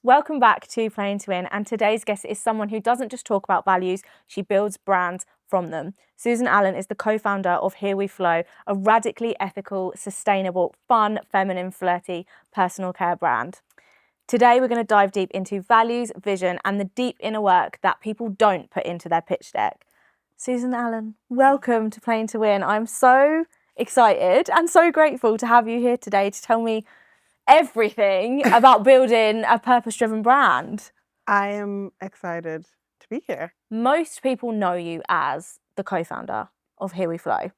Welcome back to Playing to Win, and today's guest is someone who doesn't just talk about values, she builds brands from them. Susan Allen is the co-founder of Here We Flo, a radically ethical, sustainable, fun, feminine, flirty personal care brand. Today we're going to dive deep into values, vision, and the deep inner work that people don't put into their pitch deck. Susan Allen, welcome to Playing to Win. I'm so excited and so grateful to have you here today to tell me everything about building a purpose-driven brand. I am excited to be here. Most people know you as the co-founder of Here We Flo.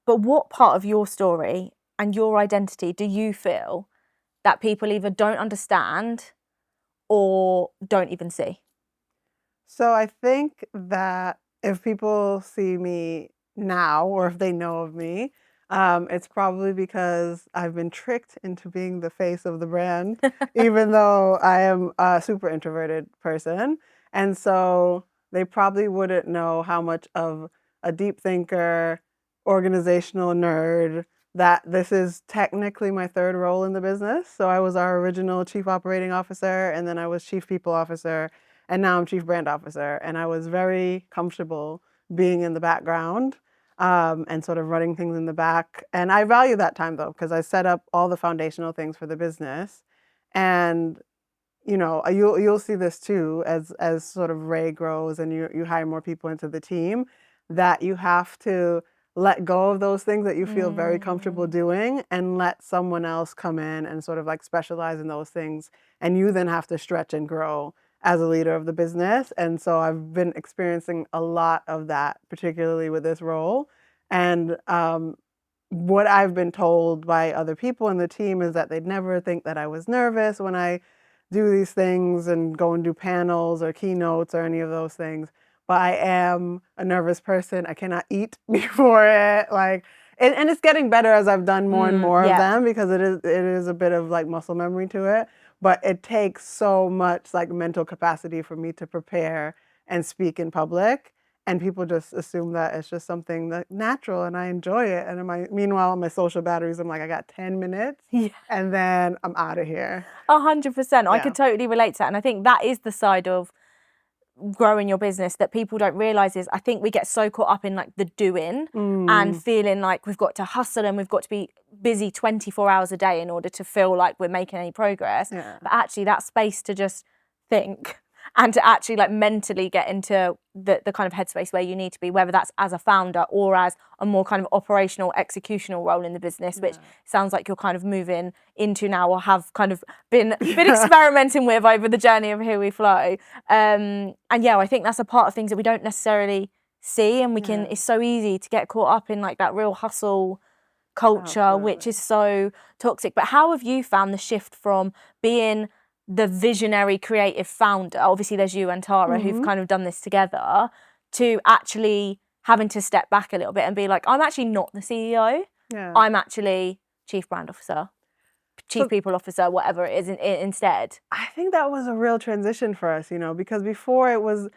But what part of your story and your identity do you feel that people either don't understand or don't even see? So I think that if people see me now, or if they know of me, it's probably because I've been tricked into being the face of the brand, even though I am a super introverted person. And so they probably wouldn't know how much of a deep thinker, organizational nerd, that this is technically my third role in the business. So I was our original chief operating officer, and then I was chief people officer, and now I'm chief brand officer. And I was very comfortable being in the background and sort of running things in the back. And I value that time though, because I set up all the foundational things for the business. And you know, you'll see this too as sort of Ray grows and you hire more people into the team, that you have to let go of those things that you feel very comfortable doing and let someone else come in and sort of like specialize in those things. And you then have to stretch and grow as a leader of the business. And so I've been experiencing a lot of that, particularly with this role. And what I've been told by other people in the team is that they'd never think that I was nervous when I do these things and go and do panels or keynotes or any of those things. But I am a nervous person. I cannot eat before it. And it's getting better as I've done more and more of them, because it is a bit of like muscle memory to it. But it takes so much like mental capacity for me to prepare and speak in public. And people just assume that it's just something that natural and I enjoy it. And meanwhile, on my social batteries, I'm like, I got 10 minutes and then I'm out of here. 100%. I could totally relate to that. And I think that is the side of growing your business that people don't realize is I think we get so caught up in like the doing and feeling like we've got to hustle and we've got to be busy 24 hours a day in order to feel like we're making any progress. But actually that space to just think and to actually like mentally get into the kind of headspace where you need to be, whether that's as a founder or as a more kind of operational executional role in the business, which sounds like you're kind of moving into now or have kind of been experimenting with over the journey of Here We Flo. And yeah, I think that's a part of things that we don't necessarily see, and we can, it's so easy to get caught up in like that real hustle culture, which is so toxic. But how have you found the shift from being the visionary creative founder, obviously there's you and Tara who've kind of done this together, to actually having to step back a little bit and be like, I'm actually not the CEO, I'm actually chief brand officer, chief people officer, whatever it is instead? I think that was a real transition for us, you know, because before it was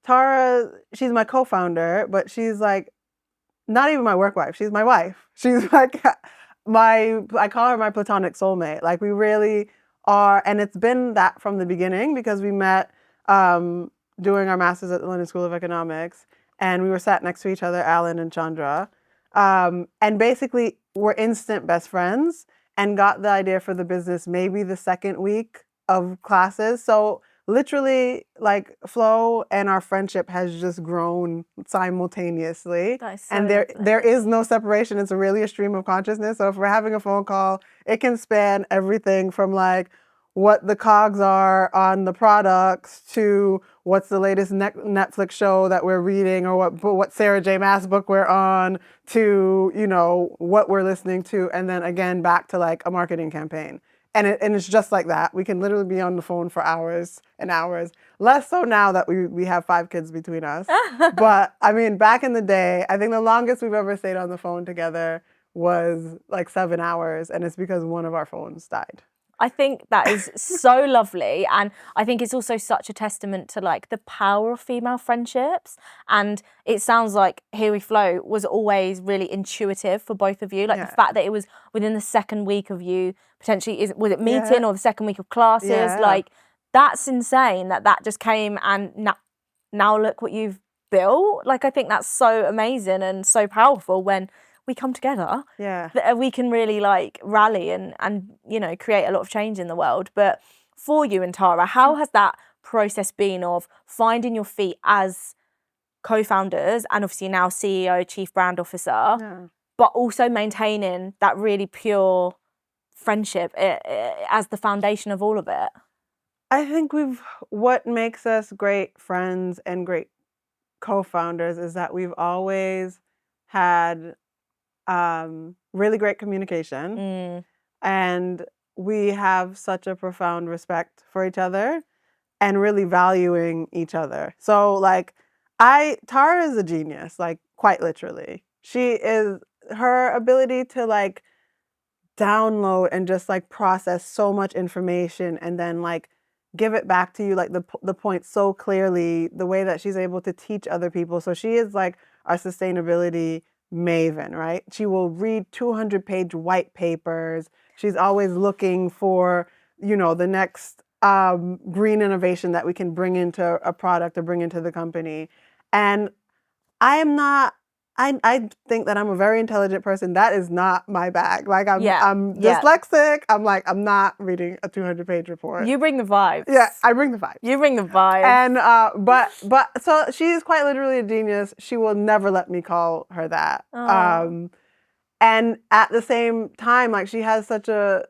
Tara, she's my co-founder, but she's like not even my work wife, she's my wife. She's like I call her my platonic soulmate. Like we really are, and it's been that from the beginning, because we met doing our masters at the London School of Economics, and we were sat next to each other, Alan and Chandra, and basically we're instant best friends, and got the idea for the business maybe the second week of classes. So literally, like, Flo and our friendship has just grown simultaneously. And there is no separation. It's really a stream of consciousness. So if we're having a phone call, it can span everything from like what the cogs are on the products to what's the latest Netflix show that we're reading, or what Sarah J. Maas book we're on, to, you know, what we're listening to, and then again back to like a marketing campaign. And it's just like that. We can literally be on the phone for hours and hours. Less so now that we have 5 kids between us. But I mean, back in the day, I think the longest we've ever stayed on the phone together was like 7 hours, and it's because one of our phones died. I think that is so lovely, and I think it's also such a testament to like the power of female friendships. And it sounds like Here We Flo was always really intuitive for both of you. Like the fact that it was within the second week of you potentially, was it meeting or the second week of classes? Like that's insane that just came, and now look what you've built. Like I think that's so amazing and so powerful when we come together, that we can really like rally and you know, create a lot of change in the world. But for you and Tara, how has that process been of finding your feet as co-founders and obviously now CEO, Chief Brand Officer, but also maintaining that really pure friendship as the foundation of all of it? I think what makes us great friends and great co-founders is that we've always had really great communication, and we have such a profound respect for each other and really valuing each other. So like Tara is a genius, like quite literally. Her ability to like download and just like process so much information and then like give it back to you, like the point so clearly, the way that she's able to teach other people. So she is like our sustainability maven, right? She will read 200-page white papers. She's always looking for, you know, the next green innovation that we can bring into a product or bring into the company. And I think that I'm a very intelligent person. That is not my bag. Like I'm dyslexic. I'm not reading a 200-page report. You bring the vibes. Yeah, I bring the vibes. You bring the vibes. And but so she's quite literally a genius. She will never let me call her that. And at the same time, like she has such a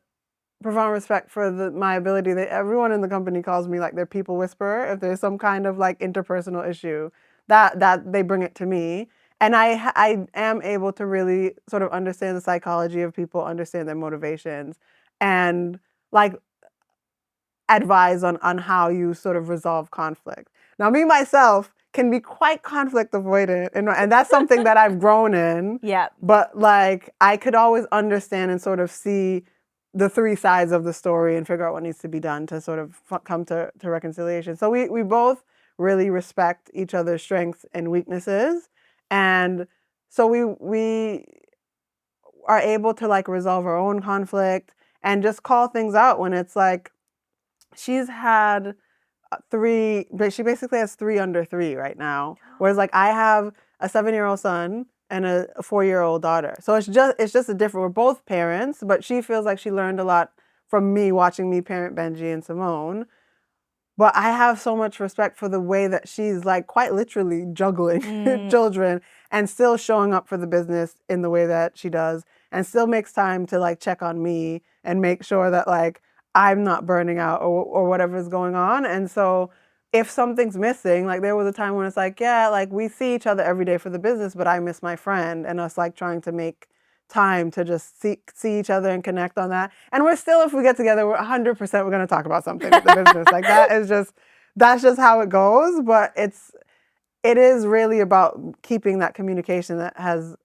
profound respect for my ability that everyone in the company calls me like their people whisperer. If there's some kind of like interpersonal issue, that they bring it to me. And I am able to really sort of understand the psychology of people, understand their motivations, and like advise on how you sort of resolve conflict. Now, me myself can be quite conflict avoidant, and that's something that I've grown in. Yeah. But like I could always understand and sort of see the three sides of the story and figure out what needs to be done to sort of come to reconciliation. So we both really respect each other's strengths and weaknesses. And so we are able to like resolve our own conflict and just call things out when it's like she's had she basically has 3 under 3 right now. Whereas like I have a 7-year-old son and a 4-year-old daughter. So it's just a different, we're both parents, but she feels like she learned a lot from me watching me parent Benji and Simone. But I have so much respect for the way that she's like quite literally juggling children and still showing up for the business in the way that she does, and still makes time to like check on me and make sure that like I'm not burning out or whatever's going on. And so if something's missing, like there was a time when it's like, yeah, like we see each other every day for the business, but I miss my friend, and us like trying to make time to just see each other and connect on that. And we're still, if we get together, we're 100% we're going to talk about something with the business. Like that's just how it goes. But it is really about keeping that communication that has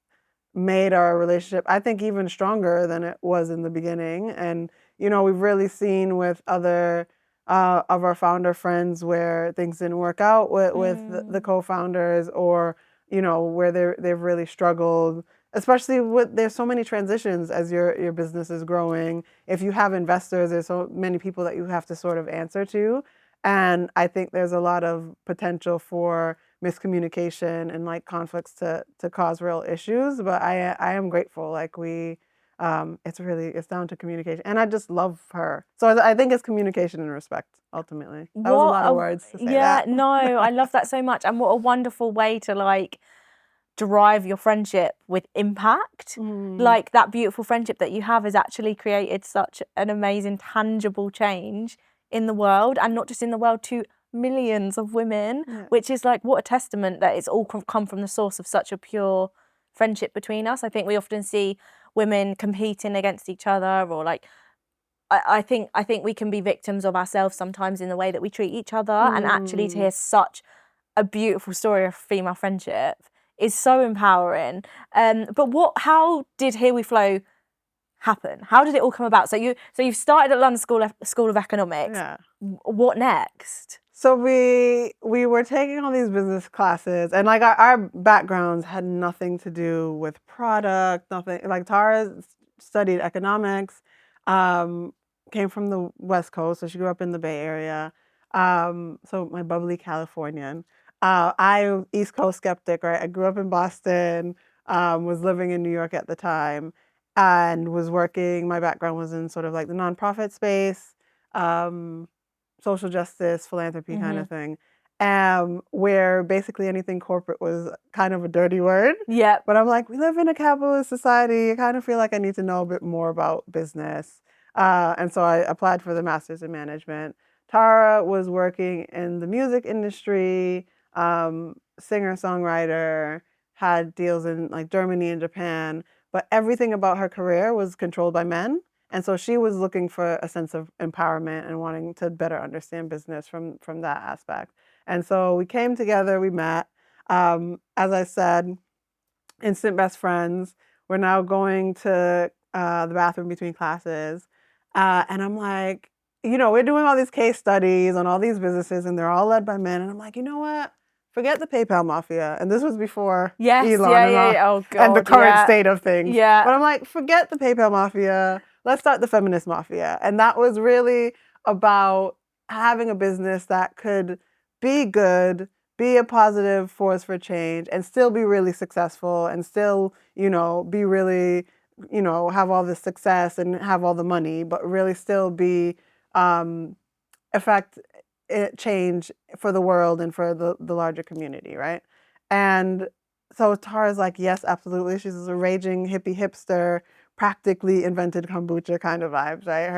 made our relationship, I think, even stronger than it was in the beginning. And, you know, we've really seen with other of our founder friends where things didn't work out with the co-founders, or, you know, where they've really struggled. Especially there's so many transitions as your business is growing. If you have investors, there's so many people that you have to sort of answer to. And I think there's a lot of potential for miscommunication and like conflicts to cause real issues. But I am grateful. Like it's down to communication. And I just love her. So I think it's communication and respect, ultimately. That was a lot of words to say that. Yeah, no, I love that so much. And what a wonderful way to like drive your friendship with impact. Like that beautiful friendship that you have has actually created such an amazing tangible change in the world, and not just in the world, to millions of women, which is like what a testament that it's all come from the source of such a pure friendship between us. I think we often see women competing against each other, or like I think we can be victims of ourselves sometimes in the way that we treat each other. And actually to hear such a beautiful story of female friendship is so empowering. But how did Here We Flo happen? How did it all come about? So you've started at London School of Economics. Yeah. What next? So we were taking all these business classes, and like our backgrounds had nothing to do with product, nothing. Like Tara studied economics, came from the West Coast, so she grew up in the Bay Area. So my bubbly Californian. I East Coast skeptic, right? I grew up in Boston, was living in New York at the time, and was working. My background was in sort of like the nonprofit space. Social justice, philanthropy kind of thing, where basically anything corporate was kind of a dirty word. Yeah. But I'm like, we live in a capitalist society. I kind of feel like I need to know a bit more about business. And so I applied for the master's in management. Tara was working in the music industry, singer-songwriter, had deals in like Germany and Japan, but everything about her career was controlled by men. And so she was looking for a sense of empowerment and wanting to better understand business from that aspect. And so we came together, we met. As I said, instant best friends. We're now going to the bathroom between classes. And I'm like, we're doing all these case studies on all these businesses, and they're all led by men. And I'm like, you know what? Forget the PayPal mafia. And this was before Elon Oh, God, and the current state of things. Yeah. But I'm like, forget the PayPal mafia. Let's start the feminist mafia. And that was really about having a business that could be good, be a positive force for change, and still be really successful, and still, be really, have all the success and have all the money, but really still be affect change for the world and for the larger community, right? And so Tara's like, yes, absolutely. She's a raging hippie hipster, practically invented kombucha kind of vibes, right?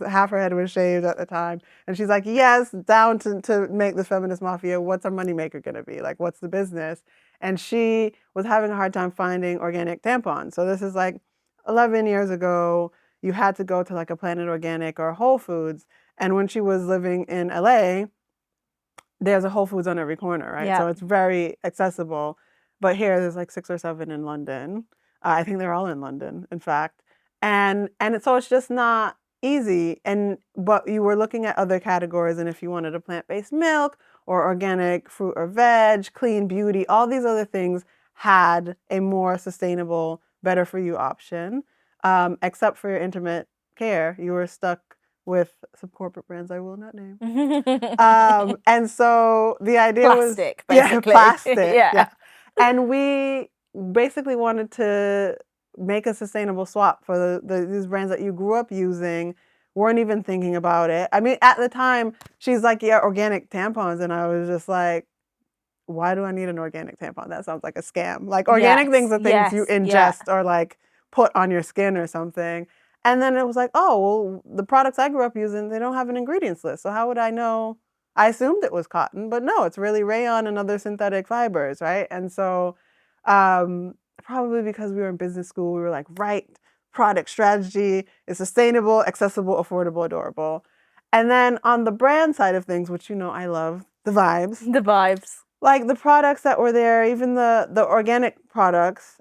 Half her head was shaved at the time. And she's like, yes, down to make the feminist mafia. What's our moneymaker gonna be? Like, what's the business? And she was having a hard time finding organic tampons. So this is like 11 years ago. You had to go to like a Planet Organic or Whole Foods. And when she was living in LA, there's a Whole Foods on every corner, right? Yeah. So it's very accessible. But here, there's like 6 or 7 in London. I think they're all in London, in fact. So it's just not easy. But you were looking at other categories, and if you wanted a plant-based milk or organic fruit or veg, clean beauty, all these other things had a more sustainable, better for you option. Except for your intimate care, you were stuck with some corporate brands I will not name. And so the idea was plastic, basically. Plastic. Yeah. And we basically wanted to make a sustainable swap for these brands that you grew up using, weren't even thinking about it. I mean, at the time, she's like, yeah, organic tampons. And I was just like, why do I need an organic tampon? That sounds like a scam. Like organic things are things you ingest or like put on your skin or something. And then it was like, oh, well, the products I grew up using, they don't have an ingredients list. So how would I know? I assumed it was cotton, but no, it's really rayon and other synthetic fibers, right? And so probably because we were in business school, we were like, right, product strategy is sustainable, accessible, affordable, adorable. And then on the brand side of things, which I love, the vibes. The vibes. Like the products that were there, even the organic products,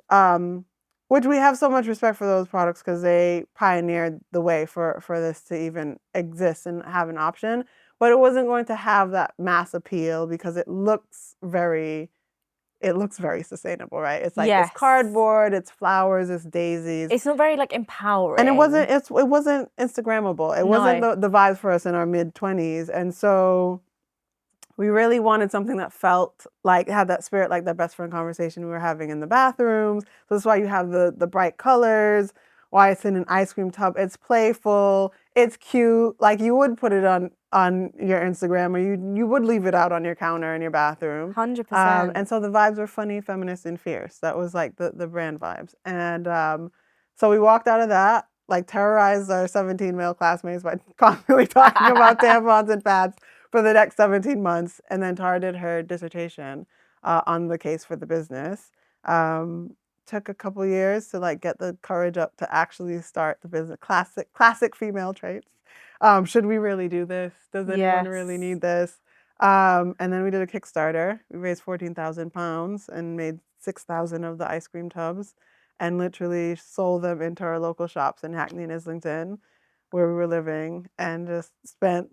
which we have so much respect for those products because they pioneered the way for this to even exist and have an option. But it wasn't going to have that mass appeal because it looks very sustainable, right? It's like it's cardboard, it's flowers, it's daisies. It's not very like empowering. And it wasn't Instagrammable. It wasn't the vibes for us in our mid-20s. And so we really wanted something that felt like, had that spirit, like that best friend conversation we were having in the bathrooms. So that's why you have the bright colors, why it's in an ice cream tub. It's playful, it's cute. Like you would put it on your Instagram, or you would leave it out on your counter in your bathroom. 100%. And so the vibes were funny, feminist, and fierce. That was like the brand vibes. And so we walked out of that, like terrorized our 17 male classmates by constantly talking about tampons and pads for the next 17 months. And then Tara did her dissertation on the case for the business. Took a couple years to like get the courage up to actually start the business. Classic female traits. Should we really do this? Does anyone really need this? And then we did a Kickstarter. We raised £14,000 and made 6,000 of the ice cream tubs. and literally sold them into our local shops in Hackney and Islington, where we were living, and just spent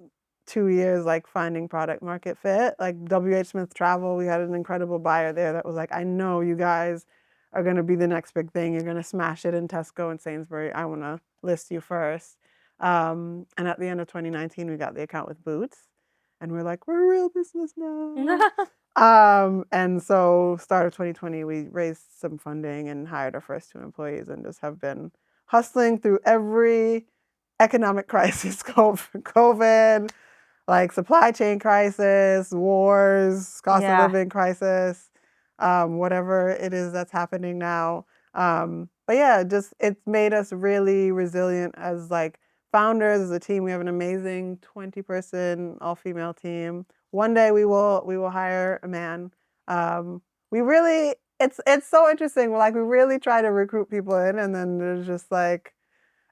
2 years like finding product market fit. Like WH Smith Travel, we had an incredible buyer there that was like, I know you guys are going to be the next big thing. You're going to smash it in Tesco and Sainsbury. I want to list you first. And at the end of 2019, we got the account with Boots, and we're like, we're a real business now. And so start of 2020, we raised some funding and hired our first 2 employees, and just have been hustling through every economic crisis, COVID, like supply chain crisis, wars, cost of living crisis, whatever it is that's happening now. But yeah, just it's made us really resilient as like founders, as a team. We have an amazing 20-person all-female team. One day we will hire a man. We really, it's so interesting. Like we really try to recruit people in, and then there's just like,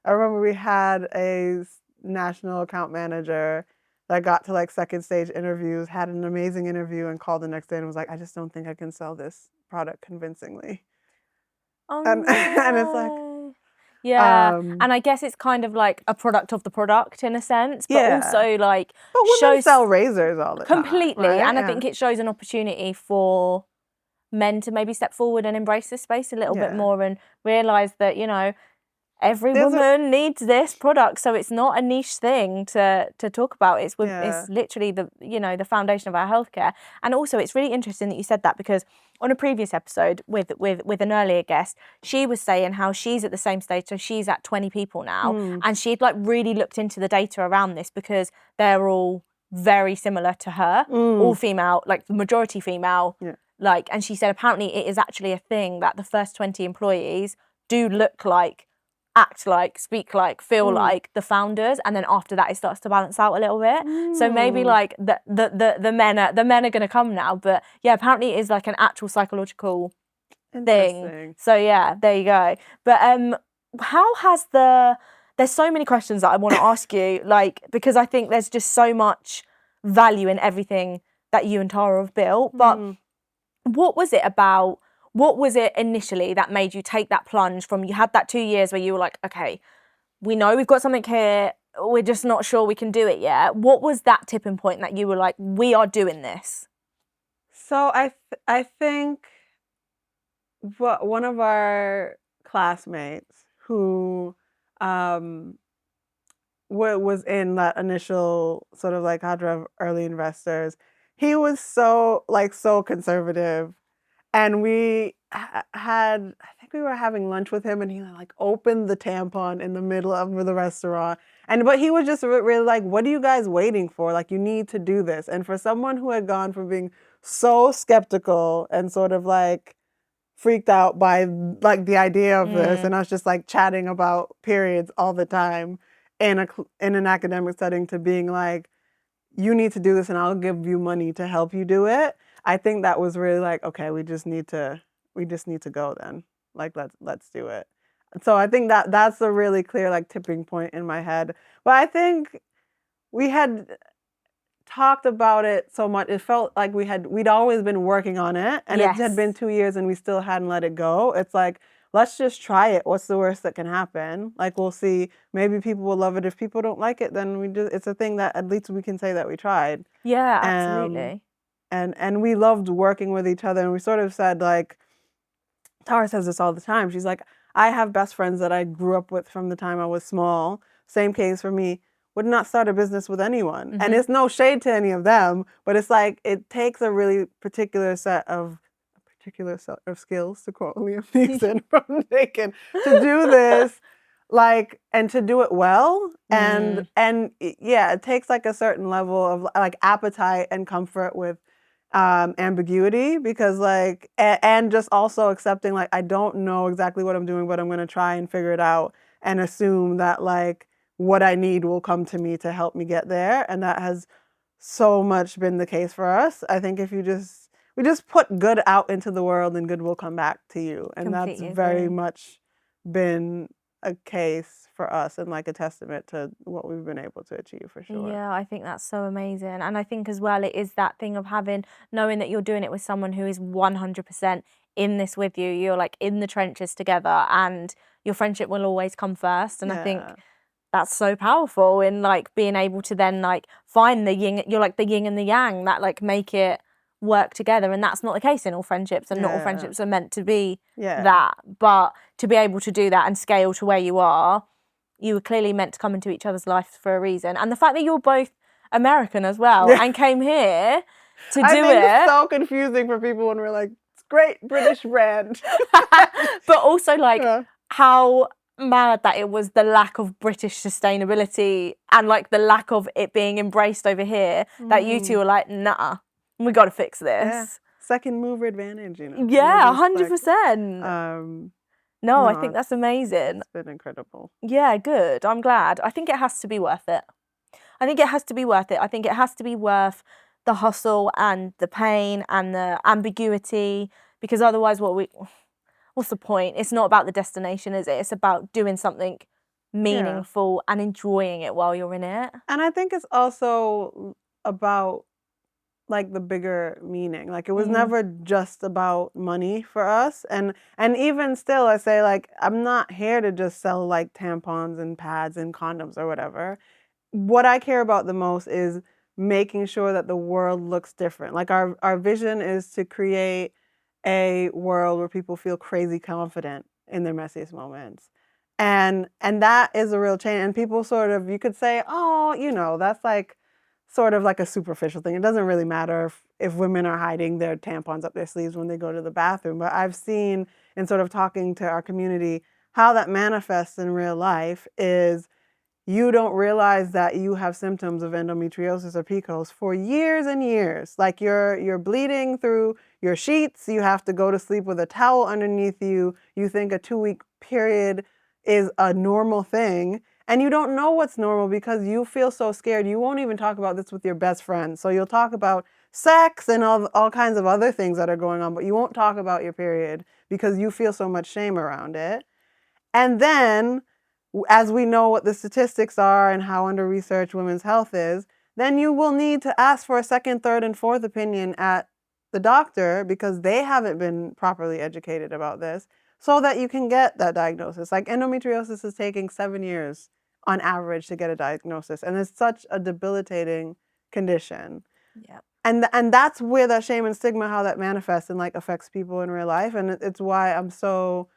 I remember we had a national account manager that got to like second stage interviews, had an amazing interview, and called the next day and was like, I just don't think I can sell this product convincingly. Oh, and it's like, yeah, and I guess it's kind of like a product of the product in a sense, but also like but women sell razors all the time. Completely, right? and I think it shows an opportunity for men to maybe step forward and embrace this space a little bit more and realize that, you know, every woman needs this product, so it's not a niche thing to talk about. It's literally the, you know, the foundation of our healthcare. And also, it's really interesting that you said that, because on a previous episode with an earlier guest, she was saying how she's at the same stage, so she's at 20 people now, and she'd like really looked into the data around this because they're all very similar to her, all female, like the majority female. Like, and she said apparently it is actually a thing that the first 20 employees do look like, act like, speak like, feel like the founders, and then after that it starts to balance out a little bit. So maybe like the men are going to come now, but yeah, apparently it is like an actual psychological thing. So yeah, there you go. But how has there's so many questions that I want to ask you, like, because I think there's just so much value in everything that you and Tara have built. But what was it initially that made you take that plunge from, you had that 2 years where you were like, okay, we know we've got something here, we're just not sure we can do it yet. What was that tipping point that you were like, we are doing this? So I think one of our classmates who was in that initial sort of like cadre of early investors, he was so conservative. And we had, I think we were having lunch with him, and he like opened the tampon in the middle of the restaurant. But he was just really like, what are you guys waiting for? Like, you need to do this. And for someone who had gone from being so skeptical and sort of like freaked out by like the idea of this, and I was just like chatting about periods all the time in an academic setting, to being like, you need to do this and I'll give you money to help you do it. I think that was really like, okay, we just need to go then. Like, let's do it. So I think that's a really clear like tipping point in my head. But I think we had talked about it so much. It felt like we'd always been working on it, and it had been 2 years and we still hadn't let it go. It's like, let's just try it. What's the worst that can happen? Like, we'll see. Maybe people will love it. If people don't like it, then it's a thing that at least we can say that we tried. Yeah, absolutely. And we loved working with each other, and we sort of said, like, Tara says this all the time. She's like, I have best friends that I grew up with from the time I was small. Same case for me. Would not start a business with anyone. And it's no shade to any of them, but it's like, it takes a really particular set of skills, to quote Liam Neeson from Taken, to do this, like, and to do it well. And yeah, it takes like a certain level of like appetite and comfort with ambiguity, because like, and just also accepting like, I don't know exactly what I'm doing, but I'm going to try and figure it out, and assume that like what I need will come to me to help me get there. And that has so much been the case for us. I think if we just put good out into the world, and good will come back to you. And that's very much been a case for us and like a testament to what we've been able to achieve for sure. Yeah, I think that's so amazing. And I think as well, it is that thing of knowing that you're doing it with someone who is 100% in this with you. You're like in the trenches together, and your friendship will always come first. And I think that's so powerful in like being able to then like find the yin. You're like the yin and the yang that like make it work together, and that's not the case in all friendships, and not all friendships are meant to be that. But to be able to do that and scale to where you are, you were clearly meant to come into each other's lives for a reason. And the fact that you're both American as well and came here to do it. It's so confusing for people when we're like, it's great British brand. But also like how mad that it was the lack of British sustainability and like the lack of it being embraced over here that you two were like, nah, we got to fix this. Yeah. Second mover advantage, you know. Yeah, 100%. No, I think that's amazing. It's been incredible. Yeah, good. I'm glad. I think it has to be worth it. I think it has to be worth it. I think it has to be worth the hustle and the pain and the ambiguity, because otherwise what's the point? It's not about the destination, is it? It's about doing something meaningful and enjoying it while you're in it. And I think it's also about like the bigger meaning. Like it was never just about money for us. And even still, I say like, I'm not here to just sell like tampons and pads and condoms or whatever. What I care about the most is making sure that the world looks different. Like our vision is to create a world where people feel crazy confident in their messiest moments. And that is a real change. And people sort of, you could say, oh, you know, that's like sort of like a superficial thing. It doesn't really matter if women are hiding their tampons up their sleeves when they go to the bathroom. But I've seen in sort of talking to our community how that manifests in real life is you don't realize that you have symptoms of endometriosis or PCOS for years and years. Like you're bleeding through your sheets. You have to go to sleep with a towel underneath you. You think a 2-week period is a normal thing. And you don't know what's normal because you feel so scared. You won't even talk about this with your best friend. So you'll talk about sex and all kinds of other things that are going on, but you won't talk about your period because you feel so much shame around it. And then, as we know what the statistics are and how under-researched women's health is, then you will need to ask for a second, third, and fourth opinion at the doctor because they haven't been properly educated about this so that you can get that diagnosis. Like endometriosis is taking 7 years on average to get a diagnosis, and it's such a debilitating condition. Yeah. And that's where that shame and stigma, how that manifests and like affects people in real life. And it's why I'm so,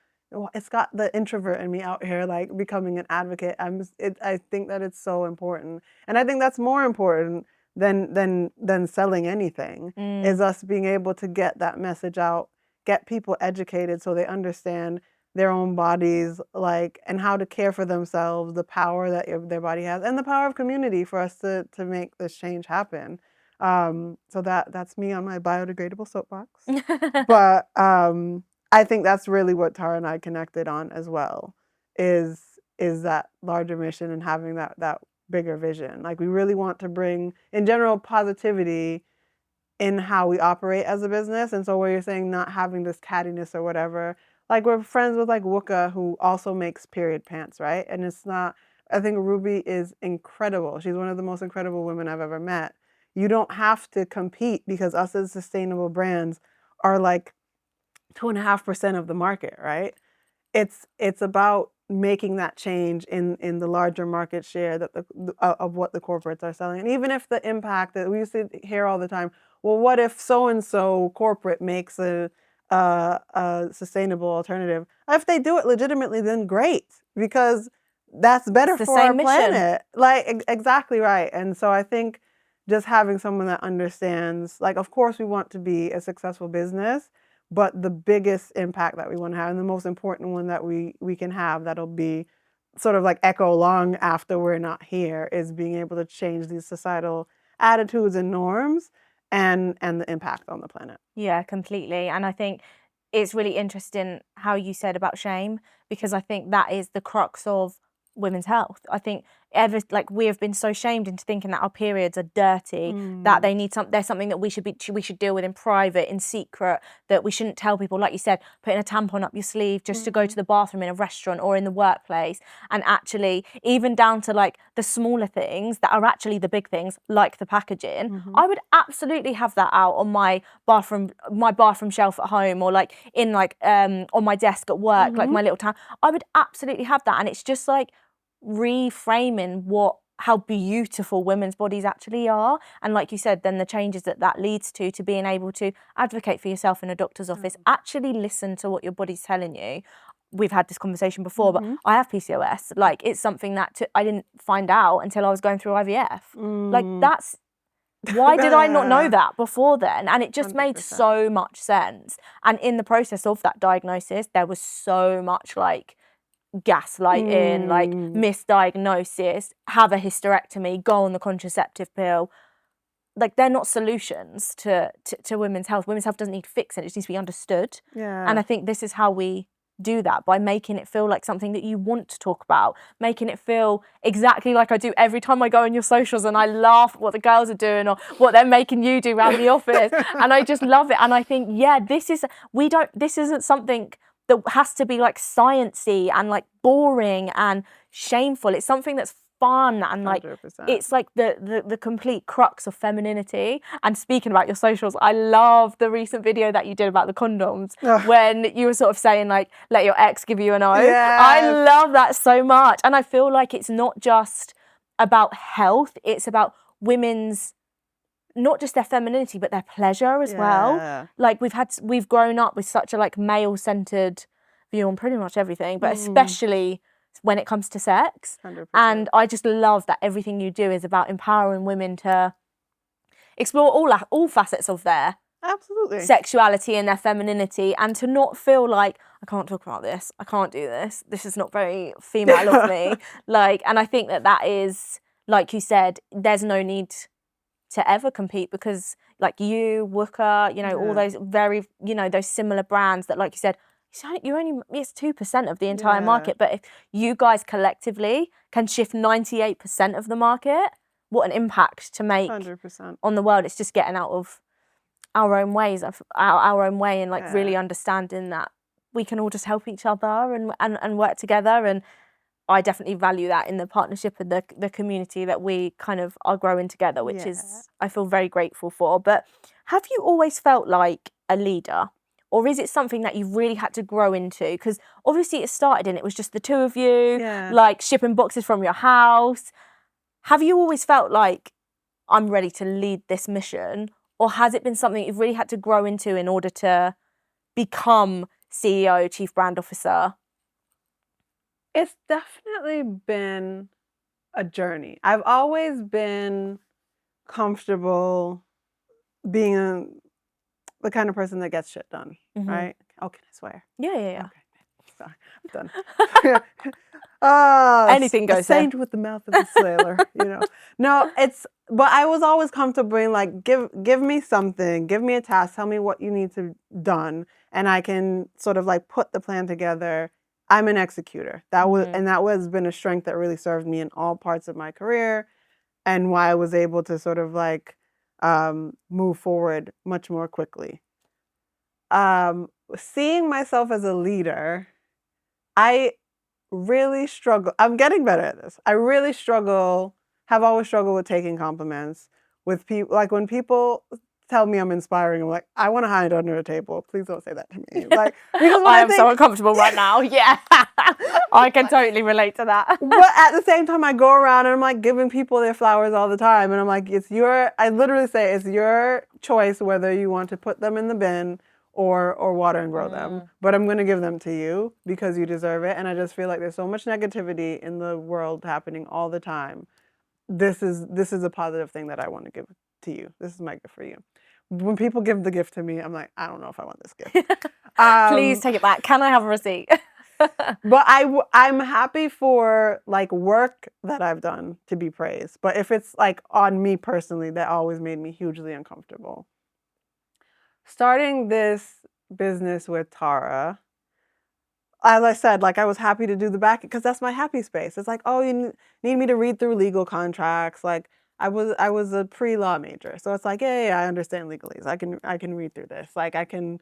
it's got the introvert in me out here like becoming an advocate. I think that it's so important, and I think that's more important than selling anything is us being able to get that message out, get people educated so they understand their own bodies, like, and how to care for themselves, the power that their body has, and the power of community for us to make this change happen. So that's me on my biodegradable soapbox. But I think that's really what Tara and I connected on as well, is that larger mission and having that bigger vision. Like we really want to bring, in general, positivity in how we operate as a business. And so where you're saying not having this cattiness or whatever, like we're friends with like Wooka, who also makes period pants, right? And it's not, I think Ruby is incredible. She's one of the most incredible women I've ever met. You don't have to compete because us as sustainable brands are like 2.5% of the market, right? It's about making that change in the larger market share that of what the corporates are selling. And even if the impact that we used to hear all the time, well, what if so-and-so corporate makes a sustainable alternative? If they do it legitimately, then great, because that's better for our planet. Like, exactly right. And so I think just having someone that understands, like, of course we want to be a successful business, but the biggest impact that we want to have and the most important one that we can have that'll be sort of like echo long after we're not here is being able to change these societal attitudes and norms and the impact on the planet. Yeah, completely. And I think it's really interesting how you said about shame, because I think that is the crux of women's health. I think ever, like, we have been so shamed into thinking that our periods are dirty, that they need there's something that we should deal with in private, in secret, that we shouldn't tell people. Like you said, putting a tampon up your sleeve just to go to the bathroom in a restaurant or in the workplace. And actually, even down to like the smaller things that are actually the big things, like the packaging, I would absolutely have that out on my bathroom shelf at home, or like in like on my desk at work, like my little town. I would absolutely have that. And it's just like reframing how beautiful women's bodies actually are. And like you said, then the changes that leads to being able to advocate for yourself in a doctor's office, actually listen to what your body's telling you. We've had this conversation before, but I have PCOS. Like, it's something that I didn't find out until I was going through IVF. Like, that's, why did I not know that before then? And it just 100%. Made so much sense. And in the process of that diagnosis, there was so much like gaslighting, like misdiagnosis, have a hysterectomy, go on the contraceptive pill. Like, they're not solutions to women's health. Women's health doesn't need fixing, it just needs to be understood. And I think this is how we do that, by making it feel like something that you want to talk about, making it feel exactly like I do every time I go on your socials and I laugh at what the girls are doing or what they're making you do around the office. And I just love it. And I think, this isn't something that has to be like sciencey and like boring and shameful. It's something that's fun and like 100%. It's like the complete crux of femininity. And speaking about your socials, I love the recent video that you did about the condoms when you were sort of saying like, let your ex give you an O. Yes. I love that so much. And I feel like it's not just about health, it's about women's, not just their femininity, but their pleasure as well. Like, we've grown up with such a like male-centered view on pretty much everything, but especially when it comes to sex. 100%. And I just love that everything you do is about empowering women to explore all facets of their sexuality and their femininity, and to not feel like, I can't talk about this, I can't do this, this is not very female of me. Like, and I think that is, like you said, there's no need to ever compete, because like you, Wooker, all those very, those similar brands that, like you said, it's 2% of the entire market, but if you guys collectively can shift 98% of the market, what an impact to make 100%. On the world. It's just getting out of our own ways, our own way, and like really understanding that we can all just help each other and work together. And I definitely value that in the partnership and the community that we kind of are growing together, which is, I feel very grateful for. But have you always felt like a leader? Or is it something that you've really had to grow into? Because obviously it started and it was just the two of you, like shipping boxes from your house. Have you always felt like, I'm ready to lead this mission? Or has it been something you've really had to grow into in order to become CEO, Chief Brand Officer? It's definitely been a journey. I've always been comfortable being the kind of person that gets shit done, right? Oh, can I swear? Yeah. Okay, sorry, I'm done. Anything goes. A saint with the mouth of a sailor, No, but I was always comfortable being like, give me something, give me a task, tell me what you need to done, and I can sort of like put the plan together. I'm an executor. That was been a strength that really served me in all parts of my career, and why I was able to sort of like move forward much more quickly. Seeing myself as a leader, I really struggle. I'm getting better at this. I really have always struggled with taking compliments with people. Like, when people tell me I'm inspiring, I'm like, I want to hide under a table. Please don't say that to me. Like, because I am so uncomfortable right now. Yeah. I can totally relate to that. But at the same time, I go around and I'm like giving people their flowers all the time. And I'm like, I literally say it's your choice whether you want to put them in the bin or water and grow them. But I'm going to give them to you because you deserve it. And I just feel like there's so much negativity in the world happening all the time. This is a positive thing that I want to give to you. This is my gift for you. When people give the gift to me, I'm like, I don't know if I want this gift. Please take it back. Can I have a receipt? But I'm happy for like work that I've done to be praised. But if it's like on me personally, that always made me hugely uncomfortable. Starting this business with Tara, as I said, like I was happy to do the back because that's my happy space. It's like, oh, you need me to read through legal contracts. Like I was a pre-law major, so it's like, yeah, I understand legalese. I can read through this. Like I can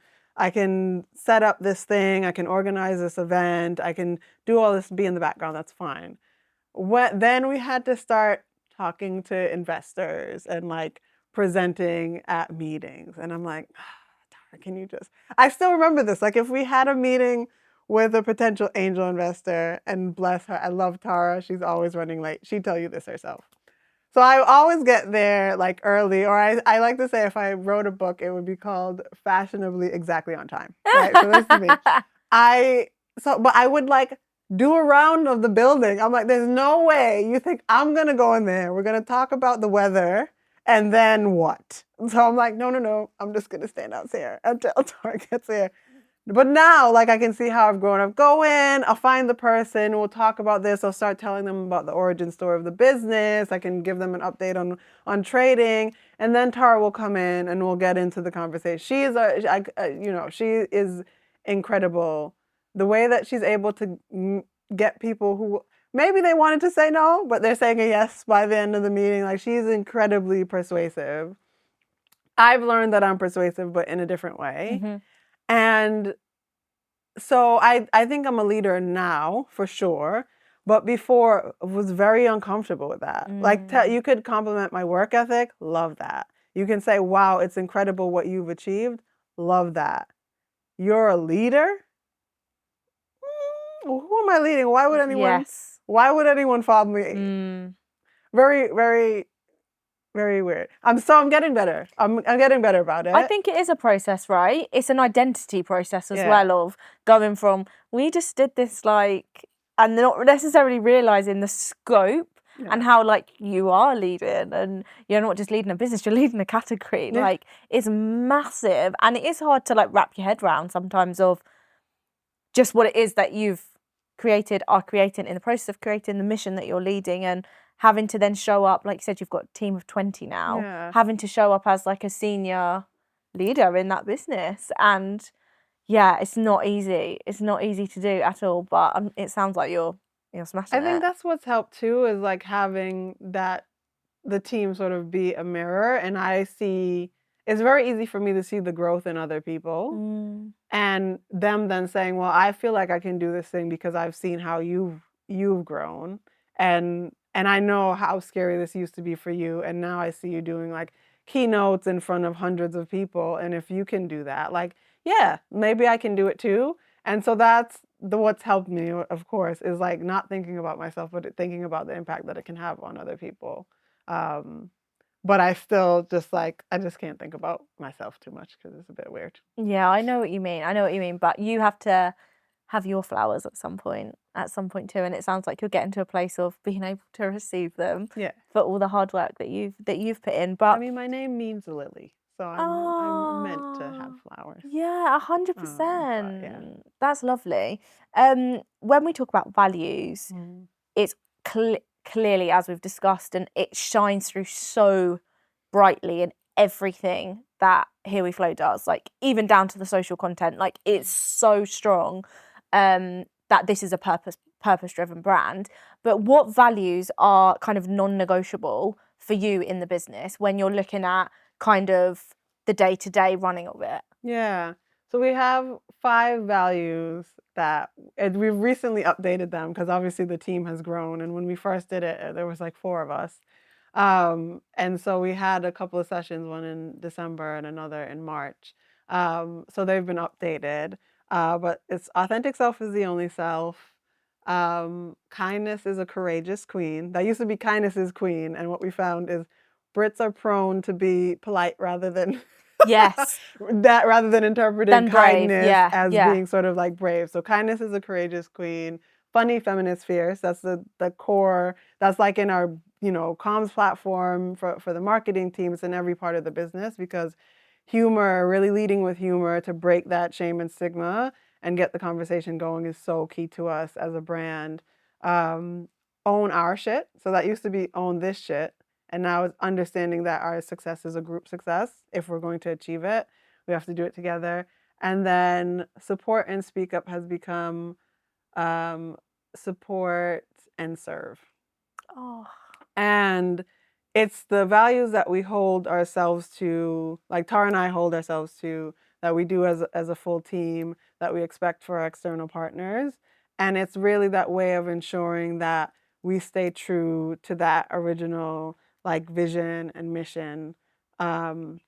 set up this thing. I can organize this event. I can do all this, be in the background. That's fine. Then we had to start talking to investors and like presenting at meetings, and I'm like, Tara, can you just? I still remember this. Like if we had a meeting with a potential angel investor, and bless her, I love Tara. She's always running late. She'd tell you this herself. So I always get there like early, or I like to say if I wrote a book, it would be called Fashionably Exactly on Time. Right? So this is me. But I would like do a round of the building. I'm like, there's no way you think I'm gonna go in there. We're gonna talk about the weather and then what? So I'm like, no, I'm just gonna stand out here until Tara gets here. But now, like, I can see how I've grown up. Go in, I'll find the person, we'll talk about this. I'll start telling them about the origin story of the business. I can give them an update on trading. And then Tara will come in and we'll get into the conversation. She is incredible. The way that she's able to get people who maybe they wanted to say no, but they're saying a yes by the end of the meeting. Like, she's incredibly persuasive. I've learned that I'm persuasive, but in a different way. Mm-hmm. And so I think I'm a leader now, for sure. But before, I was very uncomfortable with that. Like, you could compliment my work ethic, love that. You can say, wow, it's incredible what you've achieved, love that. You're a leader? Who am I leading? Why would anyone follow me? Very, very, very weird. I'm getting better. I'm getting better about it. I think it is a process, right? It's an identity process as well of going from, we just did this like, and not necessarily realising the scope and how like you are leading, and you're not just leading a business, you're leading a category. Like, it's massive, and it is hard to like wrap your head around sometimes of just what it is that you've are creating in the process of creating the mission that you're leading, and having to then show up, like you said, you've got a team of 20 now, having to show up as like a senior leader in that business. And yeah, it's not easy. It's not easy to do at all, but it sounds like you're smashing it. I think that's what's helped too, is like having the team sort of be a mirror, and it's very easy for me to see the growth in other people and them then saying, well, I feel like I can do this thing because I've seen how you've grown, and I know how scary this used to be for you, and now I see you doing like keynotes in front of hundreds of people, and if you can do that, like, yeah, maybe I can do it too. And so that's what's helped me, of course, is like not thinking about myself, but thinking about the impact that it can have on other people. But I still just like, I just can't think about myself too much because it's a bit weird. Yeah, I know what you mean. But you have to have your flowers at some point too. And it sounds like you're getting to a place of being able to receive them for all the hard work that you've put in. But I mean, my name means lily, so I'm meant to have flowers. Yeah, 100%. That's lovely. When we talk about values, it's clearly, as we've discussed, and it shines through so brightly in everything that Here We Flo does, like even down to the social content. Like, it's so strong that this is a purpose-driven brand. But what values are kind of non-negotiable for you in the business when you're looking at kind of the day-to-day running of it? Yeah. So we have 5 values that we've recently updated them because obviously the team has grown. And when we first did it, there was like 4 of us. And so we had a couple of sessions, one in December and another in March. So they've been updated. But it's authentic self is the only self. Kindness is a courageous queen. That used to be kindness is queen. And what we found is Brits are prone to be polite rather than rather than interpreting kindness as being sort of like brave. So kindness is a courageous queen. Funny, feminist, fierce. That's the core. That's like in our comms platform for the marketing team. It's in every part of the business because humor, really leading with humor to break that shame and stigma and get the conversation going is so key to us as a brand. Own our shit. So that used to be own this shit. And now it's understanding that our success is a group success. If we're going to achieve it, we have to do it together. And then support and speak up has become support, and serve. Oh. And it's the values that we hold ourselves to, like Tara and I hold ourselves to, that we do as a full team, that we expect for our external partners. And it's really that way of ensuring that we stay true to that original like vision and mission, and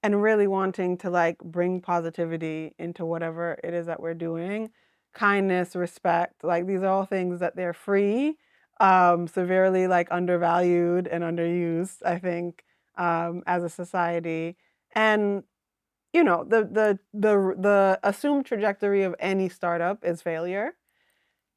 really wanting to like bring positivity into whatever it is that we're doing. Kindness, respect, like these are all things that they're free, severely like undervalued and underused, I think, as a society. And you know, the assumed trajectory of any startup is failure.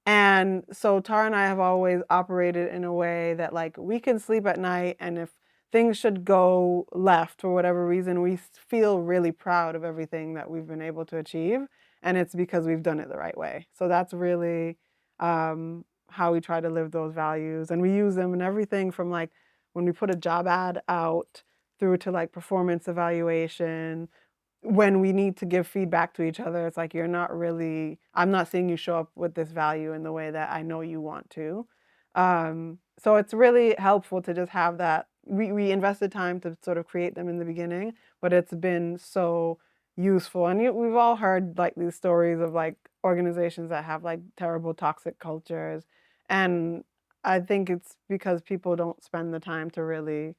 And so Tara and I have always operated in a way that like we can sleep at night, and if things should go left for whatever reason, we feel really proud of everything that we've been able to achieve, and it's because we've done it the right way. So that's really how we try to live those values, and we use them in everything from like when we put a job ad out through to like performance evaluation. When we need to give feedback to each other, it's like, I'm not seeing you show up with this value in the way that I know you want to. So it's really helpful to just have that. We invested time to sort of create them in the beginning, but it's been so useful. And we've all heard like these stories of like organizations that have like terrible toxic cultures. And I think it's because people don't spend the time to really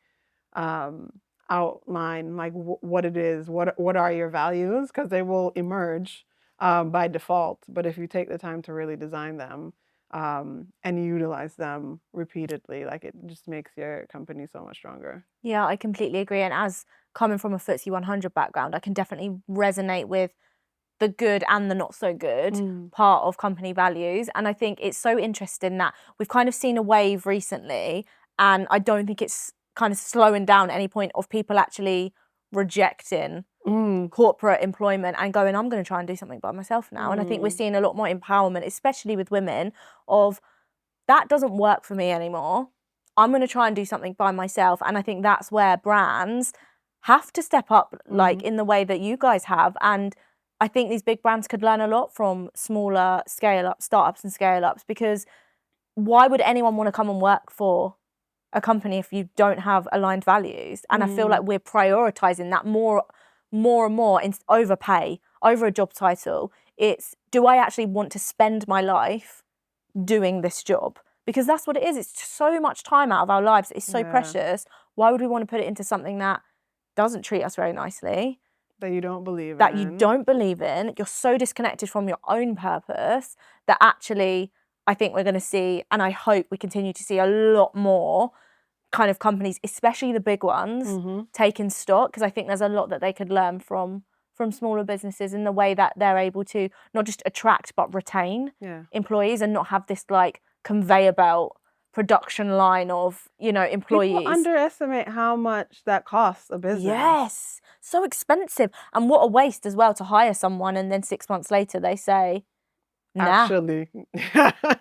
um, outline like what it is, what are your values, because they will emerge by default. But if you take the time to really design them and utilize them repeatedly, like it just makes your company so much stronger. Yeah, I completely agree. And as coming from a FTSE 100 background, I can definitely resonate with the good and the not so good part of company values. And I think it's so interesting that we've kind of seen a wave recently, and I don't think it's kind of slowing down at any point of people actually rejecting corporate employment and going, I'm going to try and do something by myself now. And I think we're seeing a lot more empowerment, especially with women, of that doesn't work for me anymore. I'm going to try and do something by myself. And I think that's where brands have to step up, like in the way that you guys have. And I think these big brands could learn a lot from smaller startups and scale ups, because why would anyone want to come and work for a company if you don't have aligned values? And I feel like we're prioritizing that more and more over pay, over a job title. It's, do I actually want to spend my life doing this job? Because that's what it is. It's so much time out of our lives. It's so precious. Why would we want to put it into something that doesn't treat us very nicely? That you don't believe in. That you don't believe in. You're so disconnected from your own purpose that actually I think we're going to see, and I hope we continue to see, a lot more kind of companies, especially the big ones, taking stock, because I think there's a lot that they could learn from smaller businesses in the way that they're able to not just attract but retain employees, and not have this like conveyor belt production line of, you know, employees. People underestimate how much that costs a business. Yes, so expensive. And what a waste as well to hire someone and then 6 months later they say, nah. Actually.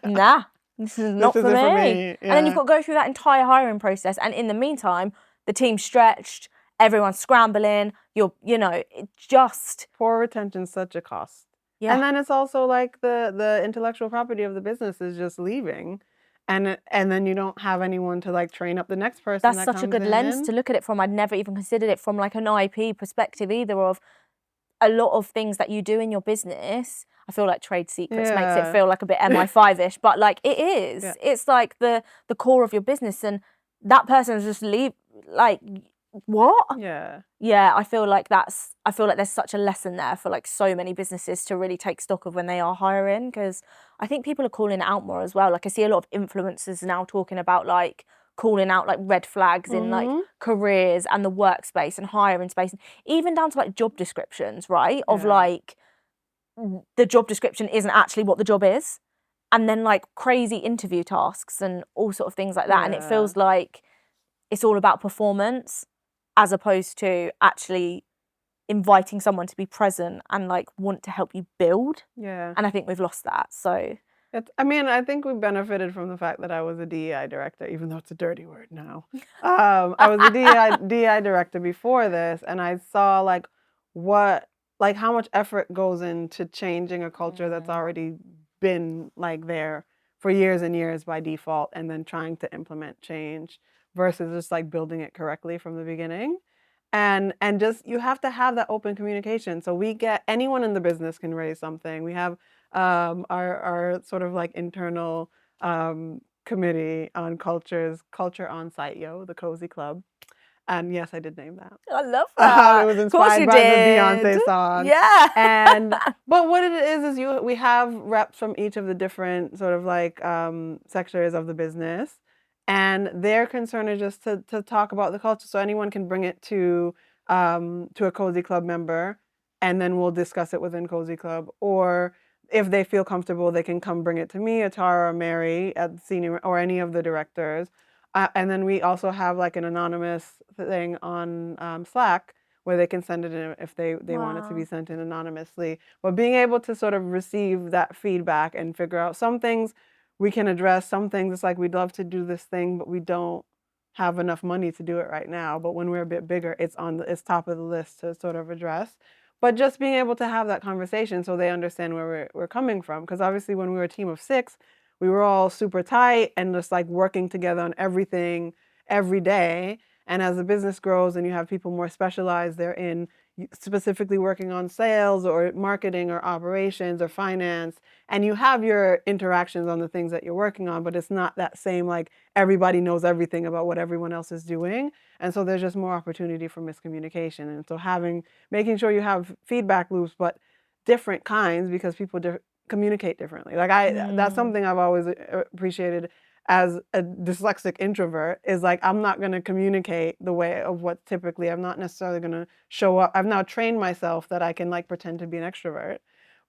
Nah, this is not for me. Yeah. And then you've got to go through that entire hiring process. And in the meantime, the team's stretched, everyone's scrambling, you know, it just... Poor retention's such a cost. Yeah. And then it's also like the intellectual property of the business is just leaving. And then you don't have anyone to like train up the next person. That's such a good lens to look at it from. I'd never even considered it from like an IP perspective either, of a lot of things that you do in your business. I feel like trade secrets makes it feel like a bit MI5-ish, but like it is. Yeah. It's like the core of your business, and that person just like, what? Yeah. Yeah, I feel like there's such a lesson there for like so many businesses to really take stock of when they are hiring, because I think people are calling it out more as well. Like I see a lot of influencers now talking about like calling out like red flags in like careers and the workspace and hiring space, and even down to like job descriptions, right? Of like the job description isn't actually what the job is, and then like crazy interview tasks and all sort of things like that. And it feels like it's all about performance, as opposed to actually inviting someone to be present and like want to help you build. Yeah. And I think we've lost that. So I think we benefited from the fact that I was a DEI director, even though it's a dirty word now. I was a DEI director before this, and I saw like how much effort goes into changing a culture that's already been like there for years and years by default, and then trying to implement change versus just like building it correctly from the beginning. And just you have to have that open communication. So we get anyone in the business can raise something. We have our sort of like internal committee on culture on site, the Cozy Club. And yes, I did name that. I love that. It was Of course inspired you by the did. Beyonce song. Yeah. And but what it is we have reps from each of the different sort of like sectors of the business, and their concern is just to talk about the culture. So anyone can bring it to a Cozy Club member, and then we'll discuss it within Cozy Club. Or if they feel comfortable, they can come bring it to me, Atara, or Mary at senior, or any of the directors. And then we also have like an anonymous thing on Slack where they can send it in if they want it to be sent in anonymously. But being able to sort of receive that feedback and figure out some things we can address, some things it's like we'd love to do this thing, but we don't have enough money to do it right now. But when we're a bit bigger, it's top of the list to sort of address. But just being able to have that conversation so they understand where we're coming from. Because obviously when we were a team of 6, we were all super tight and just like working together on everything every day. And as the business grows and you have people more specialized, they're in specifically working on sales or marketing or operations or finance, and you have your interactions on the things that you're working on, but it's not that same like everybody knows everything about what everyone else is doing. And so there's just more opportunity for miscommunication. And so making sure you have feedback loops, but different kinds, because people communicate differently. Like that's something I've always appreciated as a dyslexic introvert, is like I'm not going to communicate the way of what typically I'm not necessarily going to show up. I've now trained myself that I can like pretend to be an extrovert,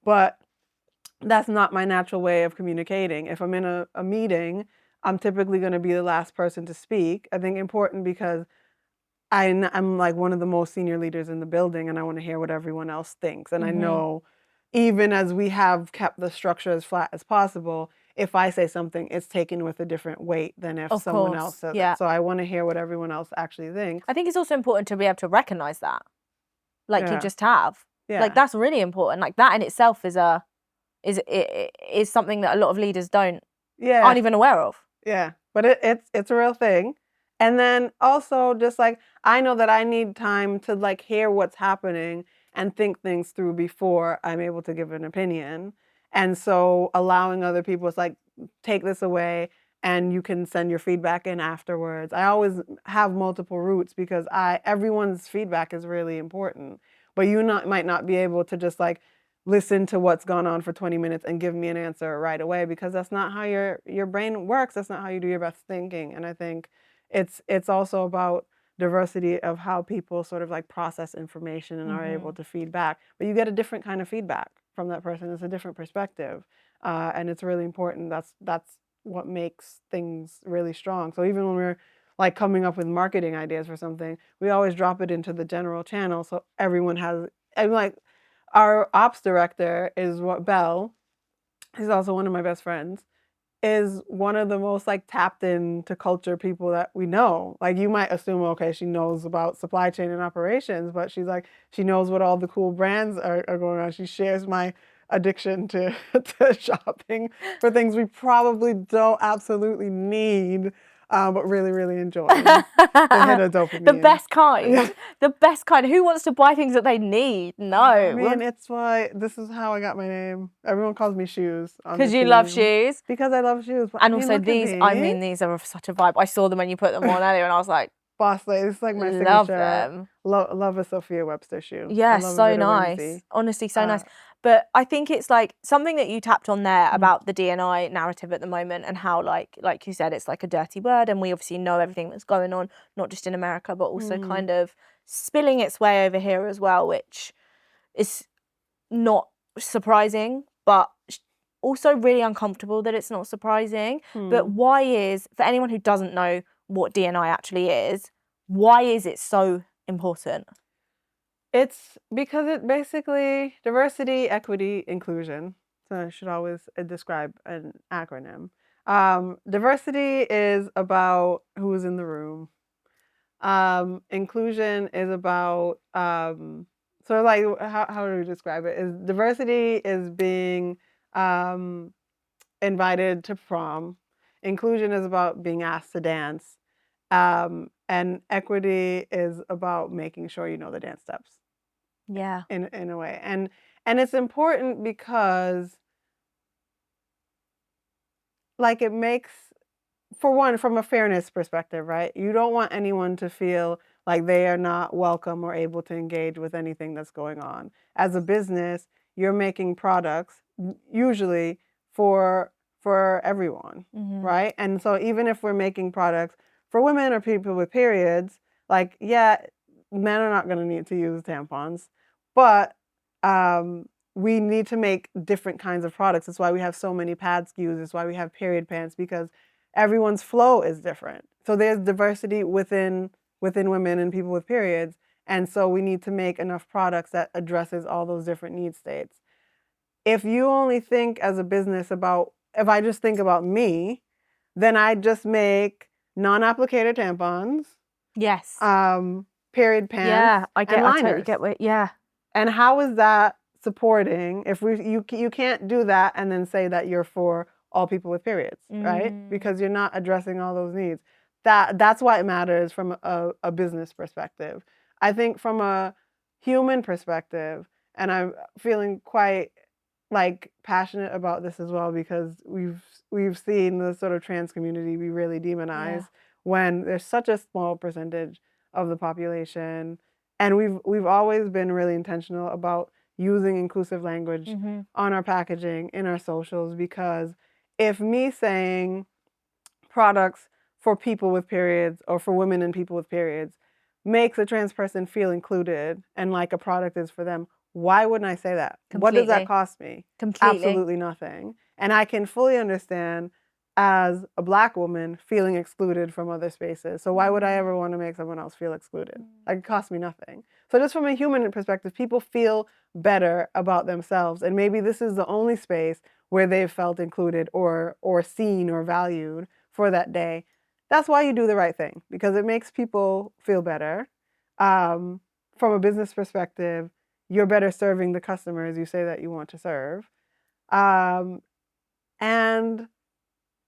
but that's not my natural way of communicating. If I'm in a meeting, I'm typically going to be the last person to speak. I think important because I'm like one of the most senior leaders in the building, and I want to hear what everyone else thinks. And I know even as we have kept the structure as flat as possible, if I say something, it's taken with a different weight than if someone else says it. So I want to hear what everyone else actually thinks. I think it's also important to be able to recognize that, like you just have. Like that's really important. Like that in itself is something that a lot of leaders aren't even aware of. Yeah, but it's a real thing. And then also just like I know that I need time to like hear what's happening and think things through before I'm able to give an opinion. And so allowing other people to like take this away and you can send your feedback in afterwards. I always have multiple routes because everyone's feedback is really important. But you might not be able to just like listen to what's gone on for 20 minutes and give me an answer right away, because that's not how your brain works. That's not how you do your best thinking. And I think it's also about diversity of how people sort of like process information and are able to feed back. But you get a different kind of feedback from that person. It's a different perspective. And it's really important. That's what makes things really strong. So even when we're like coming up with marketing ideas for something, we always drop it into the general channel so everyone has, and like our ops director is Belle. He's also one of my best friends, is one of the most like tapped into culture people that we know. Like you might assume, okay, she knows about supply chain and operations, but she's like, she knows what all the cool brands are going on. She shares my addiction to shopping for things we probably don't absolutely need, but really, really enjoy. To hit a dopamine. The best kind. Yeah. The best kind. Who wants to buy things that they need? No. I mean, it's why this is how I got my name. Everyone calls me Shoes. Because you love shoes? Because I love shoes. But and also these, these are such a vibe. I saw them when you put them on earlier and I was like, boss lady, it's like my signature. Love them. Love a Sophia Webster shoe. Yeah, so nice. Honestly, so nice. But I think it's like something that you tapped on there about the D&I narrative at the moment and how like you said, it's like a dirty word, and we obviously know everything that's going on, not just in America, but also kind of spilling its way over here as well, which is not surprising, but also really uncomfortable that it's not surprising. But why is, for anyone who doesn't know what D&I actually is, why is it so important? It's because it basically diversity, equity, inclusion. So I should always describe an acronym. Diversity is about who's in the room. Inclusion is about so like how do we describe it? Is diversity is being invited to prom. Inclusion is about being asked to dance. And equity is about making sure you know the dance steps. Yeah. In a way. And it's important because, like, it makes, for one, from a fairness perspective, right? You don't want anyone to feel like they are not welcome or able to engage with anything that's going on. As a business, you're making products usually for everyone, right? And so even if we're making products for women or people with periods, like, yeah, men are not going to need to use tampons, but we need to make different kinds of products. That's why we have so many pad SKUs. That's why we have period pants, because everyone's flow is different. So there's diversity within women and people with periods. And so we need to make enough products that addresses all those different need states. If you only think as a business about, if I just think about me, then I just make non-applicator tampons. Yes. Period pants. Yeah, I liners. totally get what. Yeah. And how is that supporting? If you can't do that and then say that you're for all people with periods, right? Because you're not addressing all those needs. That's why it matters from a business perspective. I think from a human perspective, and I'm feeling quite like passionate about this as well, because we've seen the sort of trans community be really demonized when there's such a small percentage of the population. And we've always been really intentional about using inclusive language on our packaging, in our socials, because if me saying products for people with periods or for women and people with periods makes a trans person feel included and like a product is for them, why wouldn't I say that? Completely. What does that cost me? Completely. Absolutely nothing. And I can fully understand, as a Black woman, feeling excluded from other spaces. So why would I ever want to make someone else feel excluded? Like, it costs me nothing. So just from a human perspective, people feel better about themselves. And maybe this is the only space where they've felt included or seen or valued for that day. That's why you do the right thing, because it makes people feel better. From a business perspective, you're better serving the customers you say that you want to serve. And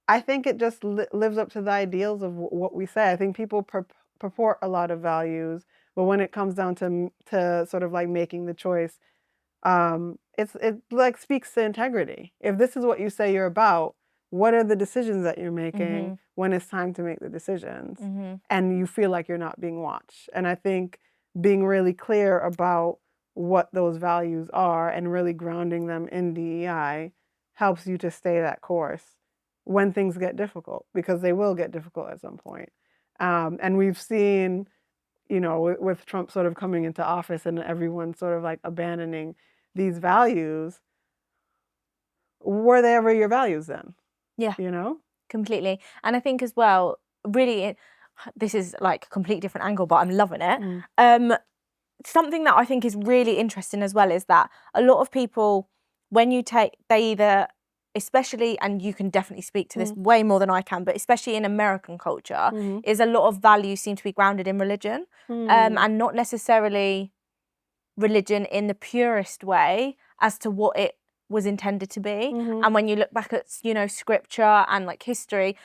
I think it just lives up to the ideals of what we say. I think people purport a lot of values, but when it comes down to sort of like making the choice, it like speaks to integrity. If this is what you say you're about, what are the decisions that you're making when it's time to make the decisions? And you feel like you're not being watched. And I think being really clear about what those values are and really grounding them in DEI helps you to stay that course when things get difficult, because they will get difficult at some point. And we've seen, you know, with Trump sort of coming into office and everyone sort of like abandoning these values, were they ever your values then? Yeah. You know? Completely. And I think as well, really, this is like a completely different angle, but I'm loving it. Something that I think is really interesting as well is that a lot of people, when you take, they either, especially, and you can definitely speak to this way more than I can, but especially in American culture, is a lot of values seem to be grounded in religion, and not necessarily religion in the purest way as to what it was intended to be. And when you look back at, you know, scripture and like history,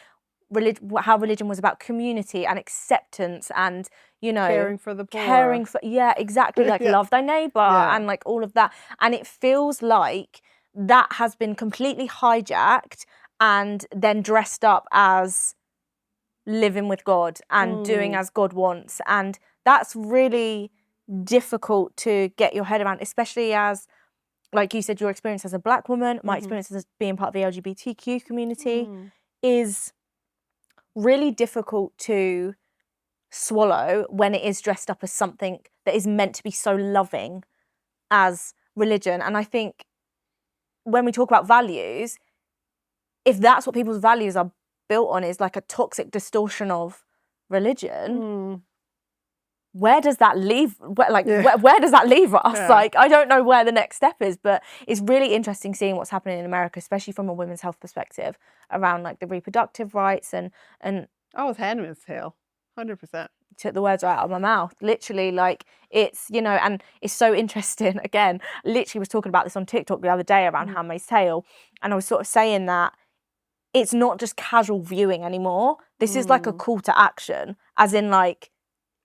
how religion was about community and acceptance and, you know, caring for the poor. Yeah, exactly, like love thy neighbor and like all of that. And it feels like that has been completely hijacked and then dressed up as living with God and doing as God wants. And that's really difficult to get your head around, especially as, like you said, your experience as a Black woman, my experience as being part of the LGBTQ community is really difficult to swallow when it is dressed up as something that is meant to be so loving as religion. And I think when we talk about values, if that's what people's values are built on, is like a toxic distortion of religion, where does that leave? Where does that leave us? Yeah. Like, I don't know where the next step is, but it's really interesting seeing what's happening in America, especially from a women's health perspective, around like the reproductive rights and Oh, it's Handmaid's Tale, 100%. took the words right out of my mouth. Literally, like, it's, you know, and it's so interesting. Again, I literally was talking about this on TikTok the other day around Handmaid's Tale, and I was sort of saying that it's not just casual viewing anymore. This is like a call to action, as in, like,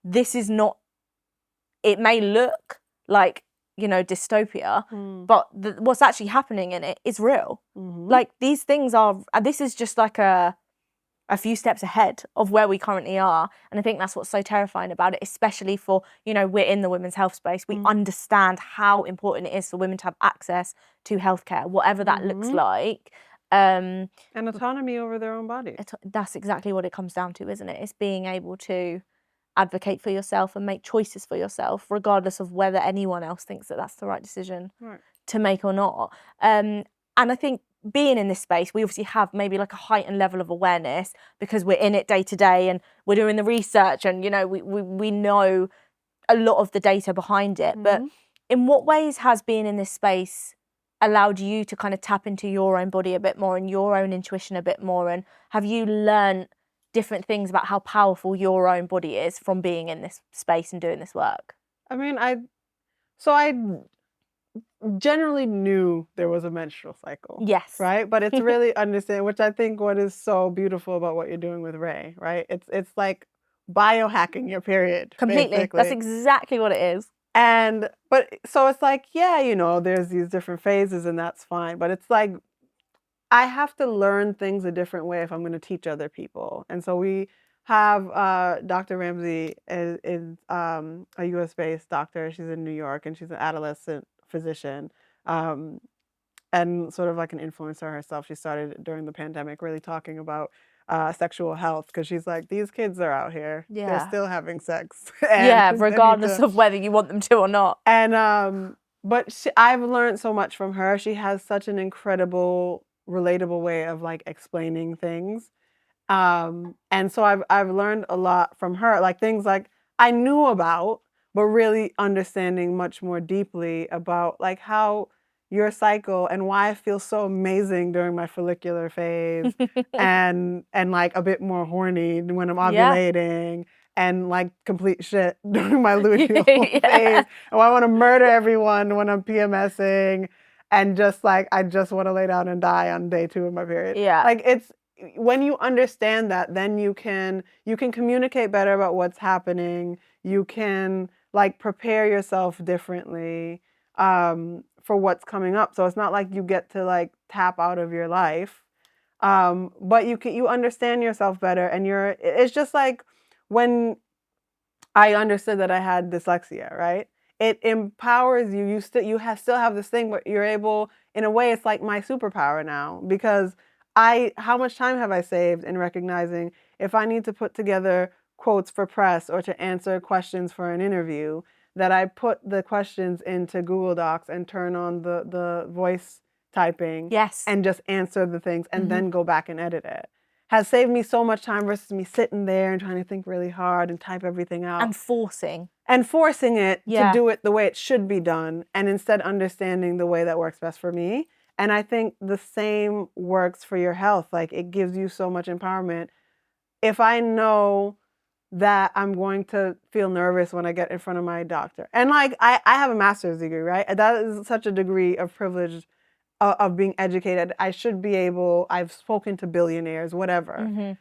this is not, it may look like, you know, dystopia, but what's actually happening in it is real. Like, these things are, this is just like a few steps ahead of where we currently are. And I think that's what's so terrifying about it, especially for, you know, we're in the women's health space. We understand how important it is for women to have access to healthcare, whatever that looks like. And autonomy over their own bodies. That's exactly what it comes down to, isn't it? It's being able to advocate for yourself and make choices for yourself, regardless of whether anyone else thinks that that's the right decision to make or not. And I think being in this space, we obviously have maybe like a heightened level of awareness because we're in it day to day and we're doing the research, and, you know, we know a lot of the data behind it. But in what ways has being in this space allowed you to kind of tap into your own body a bit more and your own intuition a bit more? And have you learned different things about how powerful your own body is from being in this space and doing this work? I mean, I generally knew there was a menstrual cycle. Yes. Right? But it's really understanding, which I think what is so beautiful about what you're doing with Ray, right? It's like biohacking your period. Completely. Basically. That's exactly what it is. But so it's like, yeah, you know, there's these different phases and that's fine. But it's like, I have to learn things a different way if I'm going to teach other people. And so we have Dr. Ramsey is a US-based doctor. She's in New York, and she's an adolescent physician and sort of like an influencer herself. She started during the pandemic really talking about sexual health, because she's like, these kids are out here. They're still having sex. And regardless of whether you want them to or not. And but I've learned so much from her. She has such an incredible, relatable way of like explaining things. And so I've learned a lot from her, like things like I knew about, but really understanding much more deeply about like how your cycle and why I feel so amazing during my follicular phase and like a bit more horny when I'm ovulating and like complete shit during my luteal phase. And I want to murder everyone when I'm PMSing and just like, I just want to lay down and die on day 2 of my period. Like it's, when you understand that, then you can communicate better about what's happening. You can like prepare yourself differently for what's coming up. So it's not like you get to like tap out of your life, but you understand yourself better, and it's just like when I understood that I had dyslexia, right? It empowers you. You still have this thing, but you're able, in a way, it's like my superpower now, because how much time have I saved in recognizing if I need to put together quotes for press or to answer questions for an interview, that I put the questions into Google Docs and turn on the voice typing and just answer the things and then go back and edit it. Has saved me so much time versus me sitting there and trying to think really hard and type everything out. And forcing it to do it the way it should be done, and instead understanding the way that works best for me. And I think the same works for your health. Like, it gives you so much empowerment. If I know that I'm going to feel nervous when I get in front of my doctor, and like I have a master's degree, right? That is such a degree of privilege of being educated. I should be able, I've spoken to billionaires, whatever.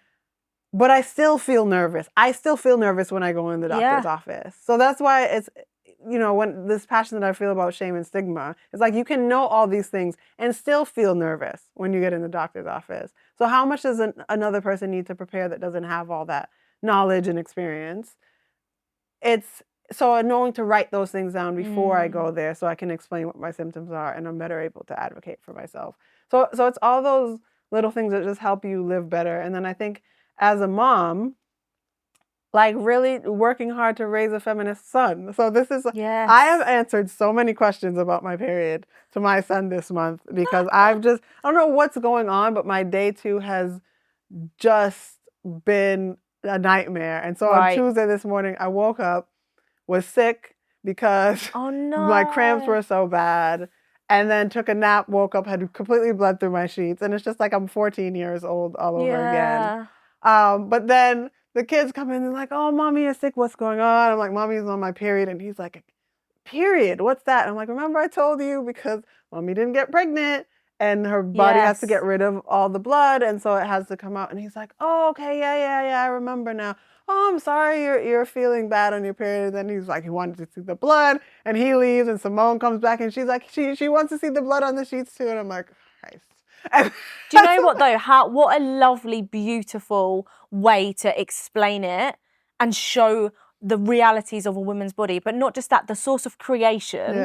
But I still feel nervous. I still feel nervous when I go in the doctor's office. So that's why it's, you know, when this passion that I feel about shame and stigma, it's like you can know all these things and still feel nervous when you get in the doctor's office. So how much does another person need to prepare that doesn't have all that knowledge and experience? It's so knowing to write those things down before I go there, so I can explain what my symptoms are and I'm better able to advocate for myself. So it's all those little things that just help you live better. And then I think as a mom, like really working hard to raise a feminist son. So this is, I have answered so many questions about my period to my son this month, because I don't know what's going on, but my day 2 has just been a nightmare. And so on Tuesday this morning, I woke up, was sick because my cramps were so bad, and then took a nap, woke up, had completely bled through my sheets. And it's just like I'm 14 years old all over again. But then the kids come in and like, oh, mommy is sick. What's going on? I'm like, mommy's on my period. And he's like, period? What's that? And I'm like, remember I told you because mommy didn't get pregnant and her body has to get rid of all the blood. And so it has to come out. And he's like, oh, okay. Yeah. I remember now. Oh, I'm sorry you're feeling bad on your period. And then he's like, he wanted to see the blood and he leaves and Simone comes back and she's like, she wants to see the blood on the sheets too. And I'm like, Christ. Do you know what though? What a lovely, beautiful way to explain it and show the realities of a woman's body, but not just that, the source of creation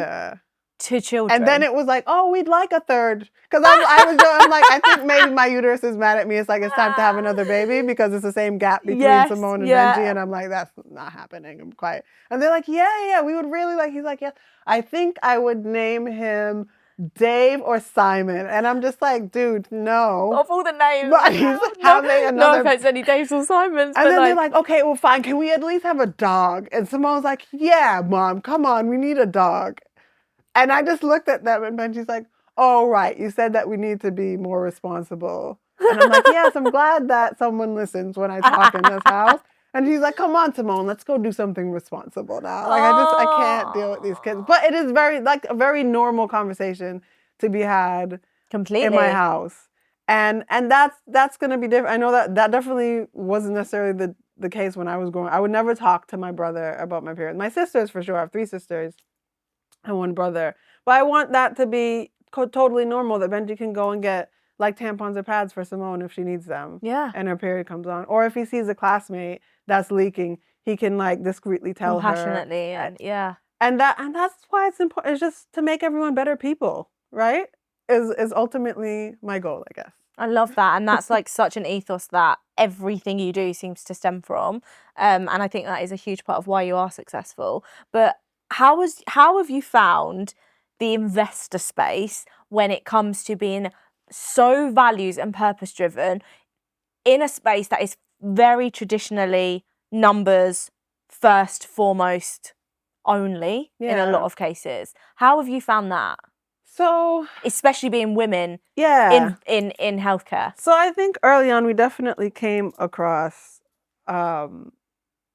to children. And then it was like, oh, we'd like a third. Because I'm like, I think maybe my uterus is mad at me. It's like, it's time to have another baby because it's the same gap between Simone and Benji. And I'm like, that's not happening. I'm quiet. And they're like, yeah, we would really like, he's like, yes. I think I would name him Dave or Simon. And I'm just like, dude, no. Of all the names. But he's having another. No offense, any Daves or Simons. And then they're like, okay, well, fine. Can we at least have a dog? And Simone's like, yeah, Mom, come on. We need a dog. And I just looked at them and Benji's like, oh, right. You said that we need to be more responsible. And I'm like, yes, I'm glad that someone listens when I talk in this house. And he's like, come on, Simone, let's go do something responsible now. Like, I can't deal with these kids. But it is a very normal conversation to be had completely in my house. And that's going to be different. I know that definitely wasn't necessarily the case when I was growing. I would never talk to my brother about my period. My sisters, for sure. I have 3 sisters and 1 brother. But I want that to be totally normal, that Benji can go and get like tampons or pads for Simone if she needs them. Yeah. And her period comes on. Or if he sees a classmate that's leaking, he can like discreetly tell her. Compassionately, And that's why it's important. It's just to make everyone better people, right? Is ultimately my goal, I guess. I love that. And that's like such an ethos that everything you do seems to stem from. And I think that is a huge part of why you are successful. But how have you found the investor space when it comes to being so values and purpose driven in a space that is very traditionally numbers first, foremost, only in a lot of cases? How have you found that? So, especially being women in healthcare. So I think early on we definitely came across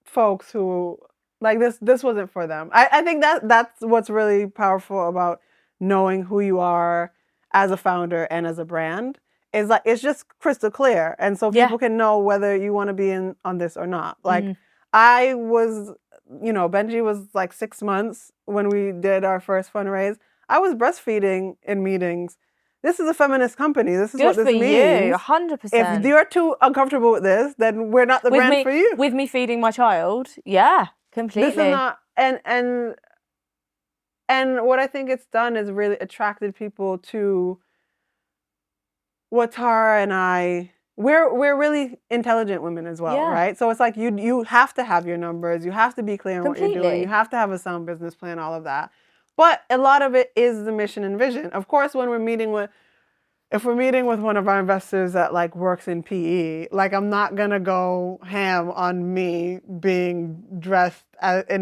folks who like this wasn't for them. I think that's what's really powerful about knowing who you are as a founder and as a brand is like it's just crystal clear, and so people can know whether you want to be in on this or not. Like I was, Benji was like 6 months when we did our first fundraise. I was breastfeeding in meetings. This is a feminist company. This is what this means. Good for you, 100%. If you're too uncomfortable with this, then we're not the brand for you. With me feeding my child, yeah, completely. This is not, and what I think it's done is really attracted people to what Tara and I. We're really intelligent women as well, right? So it's like you have to have your numbers. You have to be clear on what you're doing. You have to have a sound business plan, all of that. But a lot of it is the mission and vision. Of course, when if we're meeting with one of our investors that like works in PE, like I'm not gonna go ham on me being dressed as a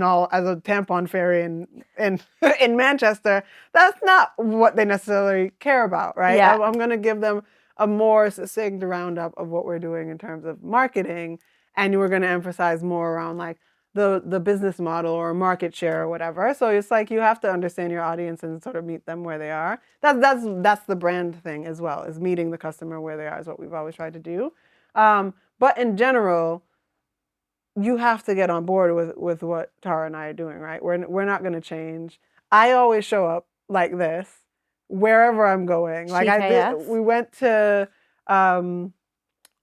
tampon fairy in Manchester. That's not what they necessarily care about, right? Yeah. I'm gonna give them a more succinct roundup of what we're doing in terms of marketing, and we're gonna emphasize more around like the business model or market share or whatever. So it's like you have to understand your audience and sort of meet them where they are. That's the brand thing as well, is meeting the customer where they are is what we've always tried to do. But in general, you have to get on board with what Tara and I are doing, right? We're not going to change. I always show up like this wherever I'm going. Like we went to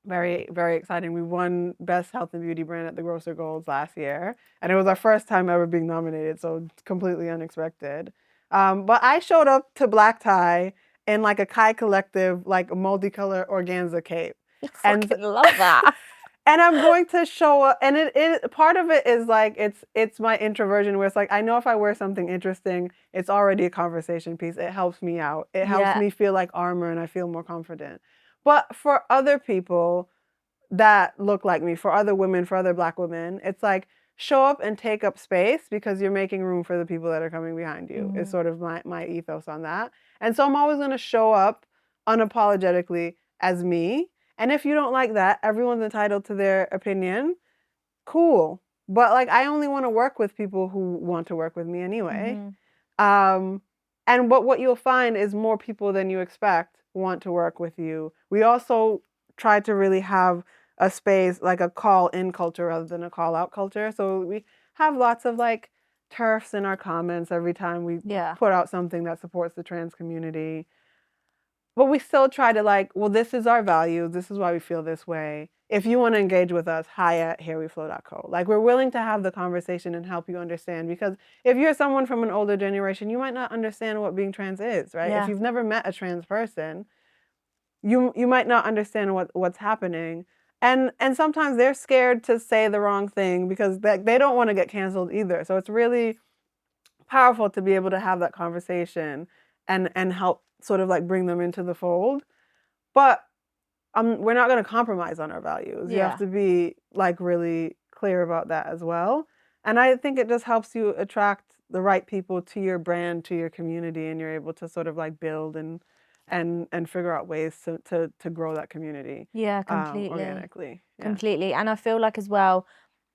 very, very exciting. We won Best Health and Beauty Brand at the Grocer Golds last year. And it was our first time ever being nominated, so completely unexpected. But I showed up to Black Tie in like a Kai Collective, like a multicolor organza cape. I fucking love that. And I'm going to show up, and it part of it is like, it's my introversion where it's like, I know if I wear something interesting, it's already a conversation piece. It helps me out. It helps me feel like armor and I feel more confident. But for other people that look like me, for other women, for other Black women, it's like show up and take up space because you're making room for the people that are coming behind you. Is sort of my ethos on that. And so I'm always going to show up unapologetically as me. And if you don't like that, everyone's entitled to their opinion. cool. But like, I only want to work with people who want to work with me anyway. And what you'll find is more people than you expect want to work with you. We also try to really have a space, like a call-in culture rather than a call-out culture. So we have lots of like turfs in our comments every time we put out something that supports the trans community. But we still try to like, well, this is our value. This is why we feel this way. If you want to engage with us, hi@hereweflo.co. Like, we're willing to have the conversation and help you understand, because if you're someone from an older generation, you might not understand what being trans is, right? If you've never met a trans person, you might not understand what's happening. And sometimes they're scared to say the wrong thing because they don't want to get canceled either. So it's really powerful to be able to have that conversation and help sort of like bring them into the fold. But we're not going to compromise on our values. You have to be like really clear about that as well. And I think it just helps you attract the right people to your brand, to your community, and you're able to sort of like build and figure out ways to grow that community. Yeah, completely. Organically. Yeah. Completely. And I feel like as well,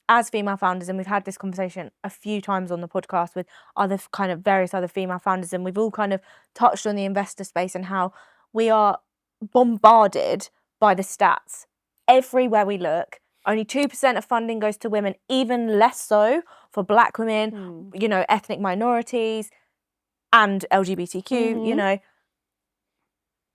as female founders, and we've had this conversation a few times on the podcast with other kind of various other female founders, and we've all kind of touched on the investor space and how we are bombarded by the stats. Everywhere we look, only 2% of funding goes to women, even less so for Black women, you know, ethnic minorities and LGBTQ, you know.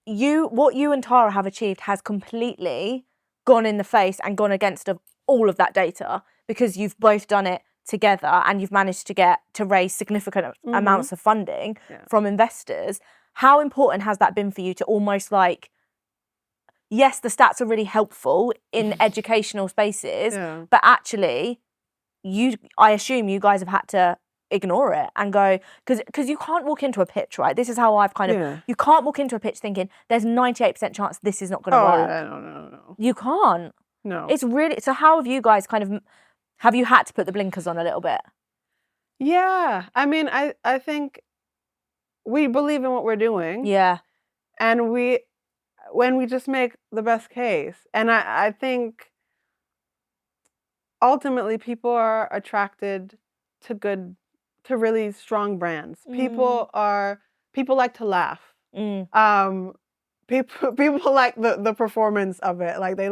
What you and Tara have achieved has completely gone in the face and gone against all of that data, because you've both done it together and you've managed to raise significant amounts of funding from investors. How important has that been for you to almost like, yes, the stats are really helpful in educational spaces, but actually I assume you guys have had to ignore it and go, because you can't walk into a pitch, right? This is how I've kind of, you can't walk into a pitch thinking there's 98% chance this is not going to work. Yeah, no. You can't. No. It's really, so how have you guys kind of, have you had to put the blinkers on a little bit? Yeah, I mean, I think we believe in what we're doing. Yeah. And when we just make the best case. And I think ultimately people are attracted to really strong brands. People like to laugh. People like the performance of it. Like they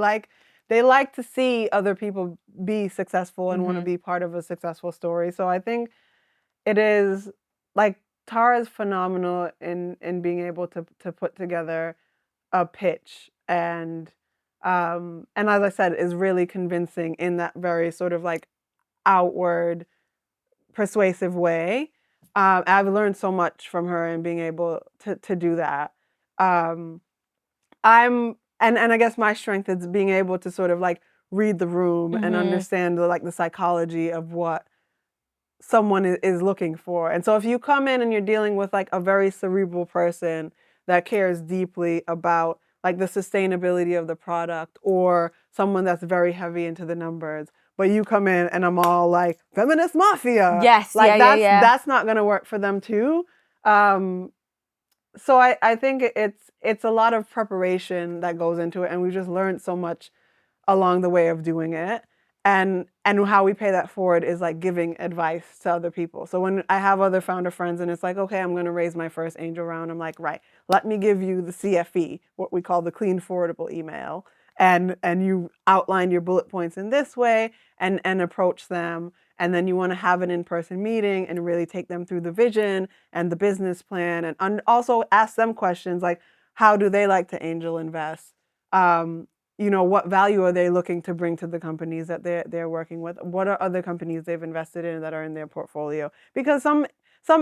like to see other people be successful and want to be part of a successful story. So I think it is like, Tara's phenomenal in being able to put together a pitch and as I said, is really convincing in that very sort of like outward persuasive way. I've learned so much from her in being able to do that. And I guess my strength is being able to sort of like read the room and understand the psychology of what someone is looking for. And so if you come in and you're dealing with like a very cerebral person that cares deeply about like the sustainability of the product, or someone that's very heavy into the numbers, but you come in and I'm all like feminist mafia. Yes, like that's not going to work for them too. So I think it's a lot of preparation that goes into it, and we just learned so much along the way of doing it. And how we pay that forward is like giving advice to other people. So when I have other founder friends and it's like, okay, I'm going to raise my first angel round, I'm like, right, let me give you the CFE, what we call the clean forwardable email. And you outline your bullet points in this way and approach them. And then you want to have an in-person meeting and really take them through the vision and the business plan, and also ask them questions like, how do they like to angel invest? You know, what value are they looking to bring to the companies that they're working with? What are other companies they've invested in that are in their portfolio? Because some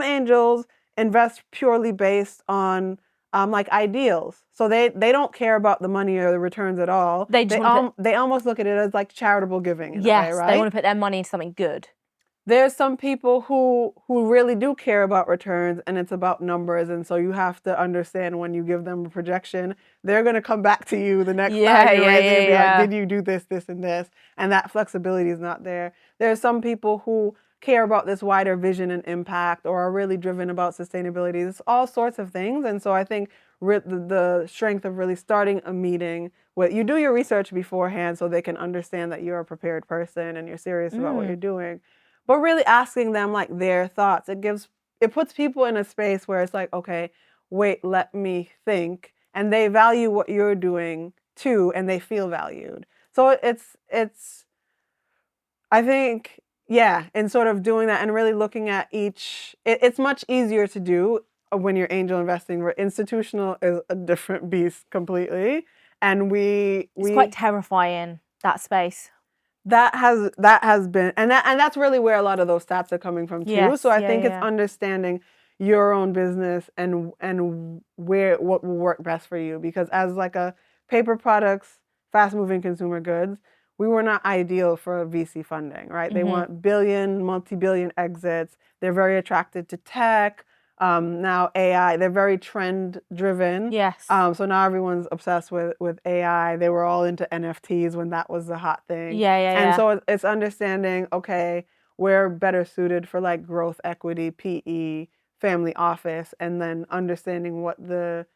angels invest purely based on like ideals. So they don't care about the money or the returns at all. They almost look at it as like charitable giving in a way, right? They want to put their money into something good. There's some people who really do care about returns, and it's about numbers, and so you have to understand when you give them a projection, they're going to come back to you the next time you're raising and be like, did you do this, this, and this? And that flexibility is not there. There's some people who care about this wider vision and impact or are really driven about sustainability. It's all sorts of things. And so I think the strength of really starting a meeting where you do your research beforehand so they can understand that you're a prepared person and you're serious about what you're doing, but really asking them like their thoughts. It puts people in a space where it's like, okay, wait, let me think. And they value what you're doing too, and they feel valued. So it's I think, yeah, and sort of doing that and really looking at it's much easier to do when you're angel investing, where institutional is a different beast completely. And it's quite terrifying, that space. That has been, and that's really where a lot of those stats are coming from too. Yes, so I think it's understanding your own business and what will work best for you. Because as like a paper products, fast moving consumer goods, we were not ideal for VC funding, right? They want multi-billion exits. They're very attracted to tech. Now AI, they're very trend driven. Yes. So now everyone's obsessed with AI. They were all into NFTs when that was the hot thing. And so it's understanding, okay, we're better suited for like growth equity, PE, family office, and then understanding what the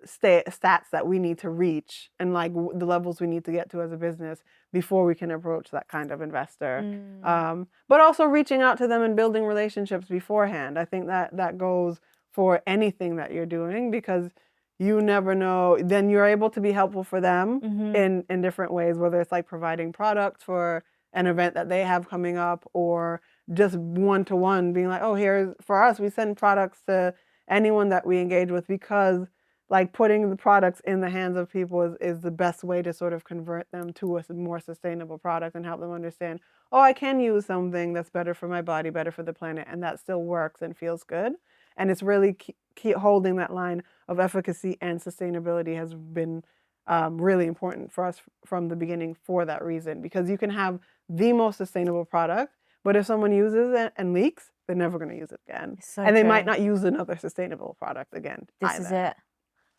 stats that we need to reach and like the levels we need to get to as a business before we can approach that kind of investor. But also reaching out to them and building relationships beforehand. I think that goes for anything that you're doing, because you never know, then you're able to be helpful for them in different ways, whether it's like providing products for an event that they have coming up, or just one-to-one being like, oh, here's, for us, we send products to anyone that we engage with, because like putting the products in the hands of people is the best way to sort of convert them to a more sustainable product and help them understand, oh, I can use something that's better for my body, better for the planet, and that still works and feels good. And it's really keep holding that line of efficacy and sustainability has been really important for us from the beginning for that reason, because you can have the most sustainable product, but if someone uses it and leaks, they're never going to use it again. And they might not use another sustainable product again. This is it.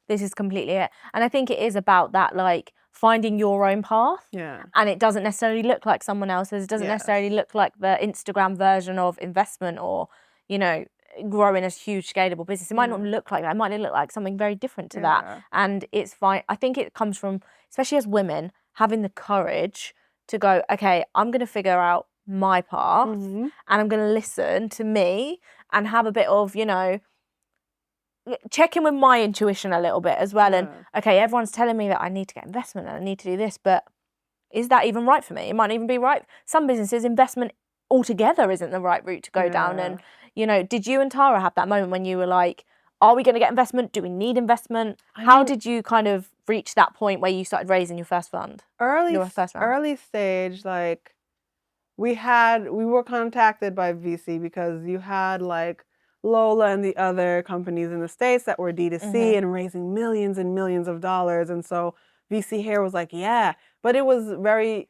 This is completely it. And I think it is about that, like finding your own path. Yeah. And it doesn't necessarily look like someone else's. It doesn't necessarily look like the Instagram version of investment or, you know, growing a huge scalable business. It might not look like that. It might look like something very different to that. And it's fine. I think it comes from, especially as women, having the courage to go, okay, I'm going to figure out my path and I'm going to listen to me and have a bit of, you know, check in with my intuition a little bit as well. And okay, everyone's telling me that I need to get investment and I need to do this, but is that even right for me? It might even be right. Some businesses, investment altogether isn't the right route to go down. And, you know, did you and Tara have that moment when you were like, are we going to get investment? Do we need investment? How did you kind of reach that point where you started raising your first fund? Early stage, like we were contacted by VC because you had like Lola and the other companies in the States that were D2C and raising millions and millions of dollars. And so VC here was like, yeah, but it was very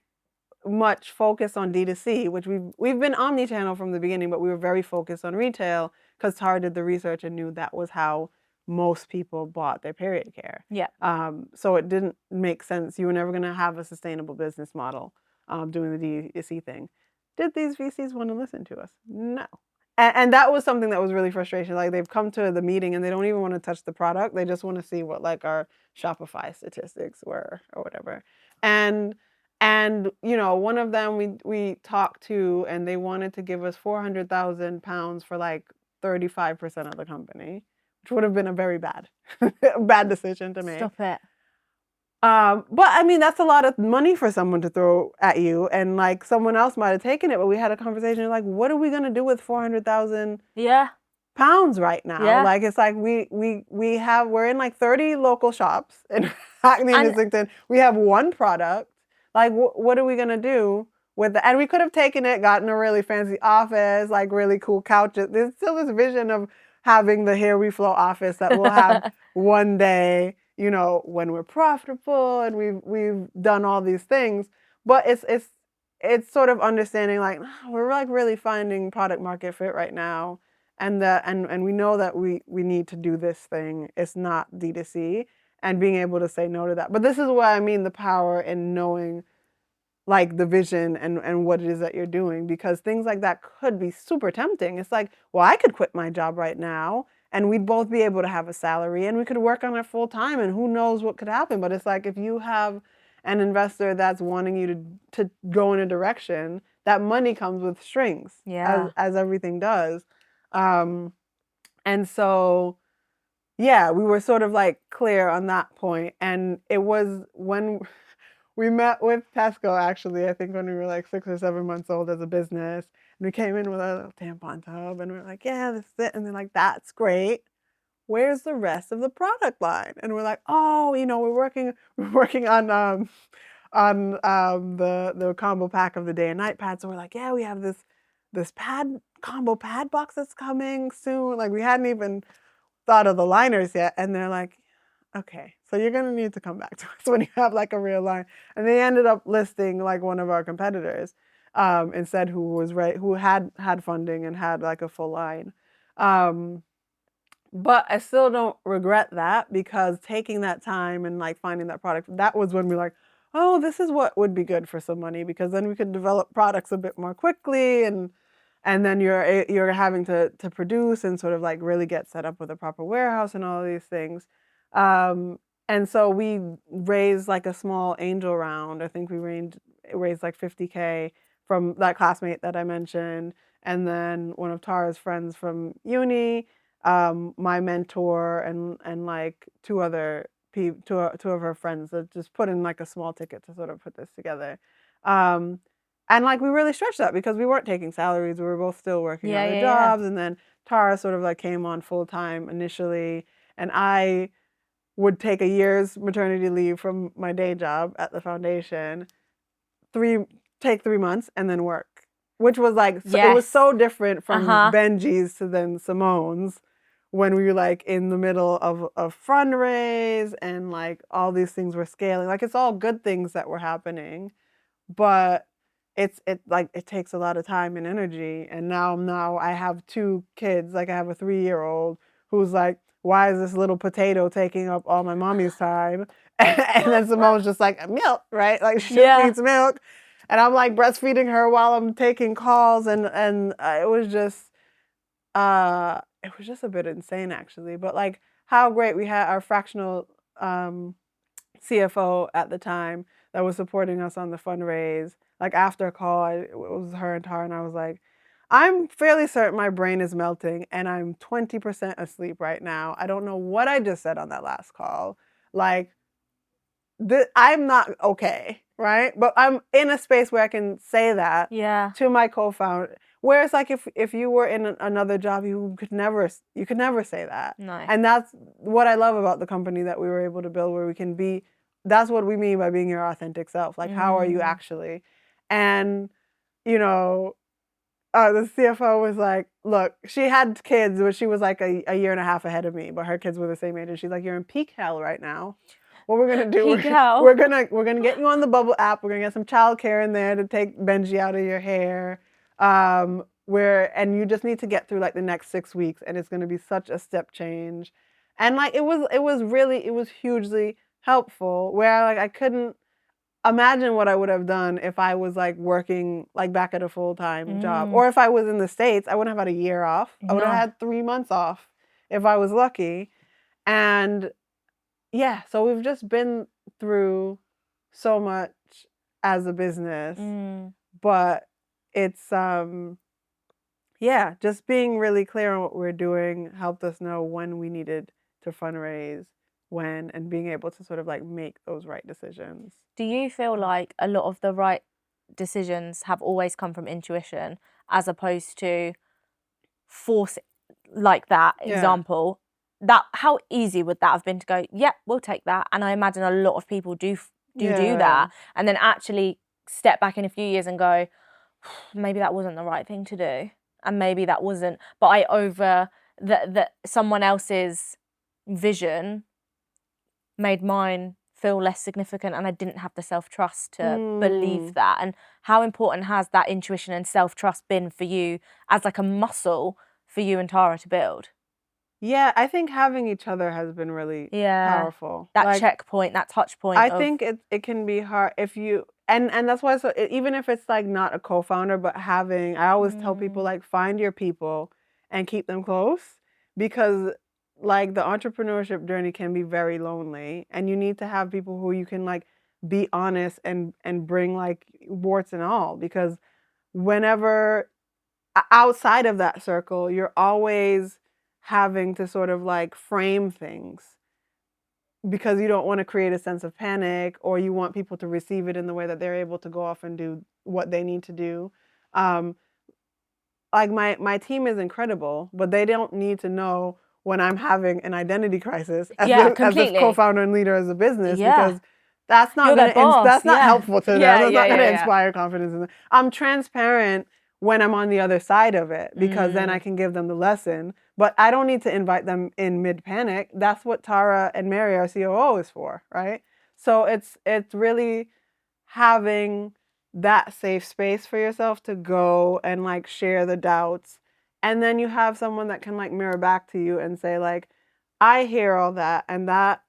much focused on D2C, which we've been omni-channel from the beginning, but we were very focused on retail because Tara did the research and knew that was how most people bought their period care. Yeah. So it didn't make sense. You were never going to have a sustainable business model doing the D2C thing. Did these VCs want to listen to us? No. And that was something that was really frustrating. Like they've come to the meeting and they don't even want to touch the product. They just want to see what like our Shopify statistics were or whatever. And you know, one of them we talked to and they wanted to give us £400,000 for like 35% of the company, which would have been a very bad decision to make. Stop it. But I mean, that's a lot of money for someone to throw at you, and like someone else might have taken it. But we had a conversation like, what are we gonna do with £400,000 right now? Yeah. Like it's like we're in like 30 local shops in Hackney and Islington. We have one product. Like, what are we gonna do with that? And we could have taken it, gotten a really fancy office, like really cool couches. There's still this vision of having the Here We Flo office that we'll have one day. You know, when we're profitable and we've done all these things, but it's sort of understanding like we're like really finding product market fit right now, and we know that we need to do this thing. It's not D2C, and being able to say no to that. But this is what I mean, the power in knowing like the vision and what it is that you're doing, because things like that could be super tempting. It's like, well, I could quit my job right now and we'd both be able to have a salary and we could work on it full time and who knows what could happen. But it's like, if you have an investor that's wanting you to go in a direction, that money comes with strings, as everything does. And so, yeah, we were sort of like clear on that point. And it was when we met with Tesco, actually, I think when we were like 6 or 7 months old as a business. And we came in with our little tampon tub and we were like, yeah, this is it. And they're like, that's great. Where's the rest of the product line? And we're like, oh, you know, we're working on the combo pack of the day and night pad. So we're like, yeah, we have this combo pad box that's coming soon. Like, we hadn't even thought of the liners yet. And they're like, okay, so you're gonna need to come back to us when you have like a real line. And they ended up listing like one of our competitors instead, who had funding and had like a full line. But I still don't regret that, because taking that time and like finding that product, that was when we like, oh, this is what would be good for some money, because then we could develop products a bit more quickly, and then you're having to produce and sort of like really get set up with a proper warehouse and all of these things. And so we raised like a small angel round. I think we raised like $50K from that classmate that I mentioned, and then one of Tara's friends from uni, my mentor, and like two of her friends that just put in like a small ticket to sort of put this together. And like we really stretched that because we weren't taking salaries. We were both still working other jobs. And then Tara sort of like came on full time initially, and I would take a year's maternity leave from my day job at the foundation, take 3 months and then work, which was like, it was so different from Benji's to then Simone's, when we were like in the middle of a fundraise and like all these things were scaling. Like, it's all good things that were happening, but it takes a lot of time and energy. And now I have 2 kids. Like, I have a 3-year-old who's like, why is this little potato taking up all my mommy's time? And then Simone's just like, milk, right? Like, she needs milk. And I'm like breastfeeding her while I'm taking calls. And it was just a bit insane, actually. But like, how great we had our fractional CFO at the time that was supporting us on the fundraise. Like, after a call, it was her and Tara, and I was like, I'm fairly certain my brain is melting and I'm 20% asleep right now. I don't know what I just said on that last call. Like, I'm not okay, right? But I'm in a space where I can say that to my co-founder. Whereas like if you were in another job, you could never say that. No. And that's what I love about the company that we were able to build, where we can be, that's what we mean by being your authentic self. Like, how are you actually? And, you know, the CFO was like, look, she had kids, but she was like a year and a half ahead of me, but her kids were the same age. And she's like, you're in peak hell right now. What we're gonna do? We're gonna get you on the Bubble app. We're gonna get some childcare in there to take Benji out of your hair. And you just need to get through like the next 6 weeks, and it's gonna be such a step change. And like it was hugely helpful. Where like I couldn't imagine what I would have done if I was like working like back at a full-time job, or if I was in the States. I wouldn't have had a year off. I would have had 3 months off if I was lucky. And yeah, so we've just been through so much as a business, but it's just being really clear on what we're doing helped us know when we needed to fundraise, when, and being able to sort of like make those right decisions. Do you feel like a lot of the right decisions have always come from intuition, as opposed to force, like that example? That, how easy would that have been to go, we'll take that? And I imagine a lot of people do that, and then actually step back in a few years and go, maybe that wasn't the right thing to do, and maybe that wasn't, but I over that someone else's vision made mine feel less significant, and I didn't have the self-trust to believe that. And how important has that intuition and self-trust been for you as like a muscle for you and Tara to build? Yeah, I think having each other has been really powerful. That like, checkpoint, that touch point. I think it can be hard if you, And that's why, so even if it's like not a co-founder, but having, I always tell people, like, find your people and keep them close, because like the entrepreneurship journey can be very lonely, and you need to have people who you can like be honest and bring like warts and all, because whenever outside of that circle, you're always having to sort of like frame things because you don't want to create a sense of panic, or you want people to receive it in the way that they're able to go off and do what they need to do. Like my team is incredible, but they don't need to know when I'm having an identity crisis as this co-founder and leader as a business, because that's not that's not helpful to them. That's not going to inspire confidence in them. I'm transparent when I'm on the other side of it, because then I can give them the lesson. But I don't need to invite them in mid-panic. That's what Tara and Mary, our COO, is for, right? So it's really having that safe space for yourself to go and like share the doubts. And then you have someone that can like mirror back to you and say like, I hear all that and that,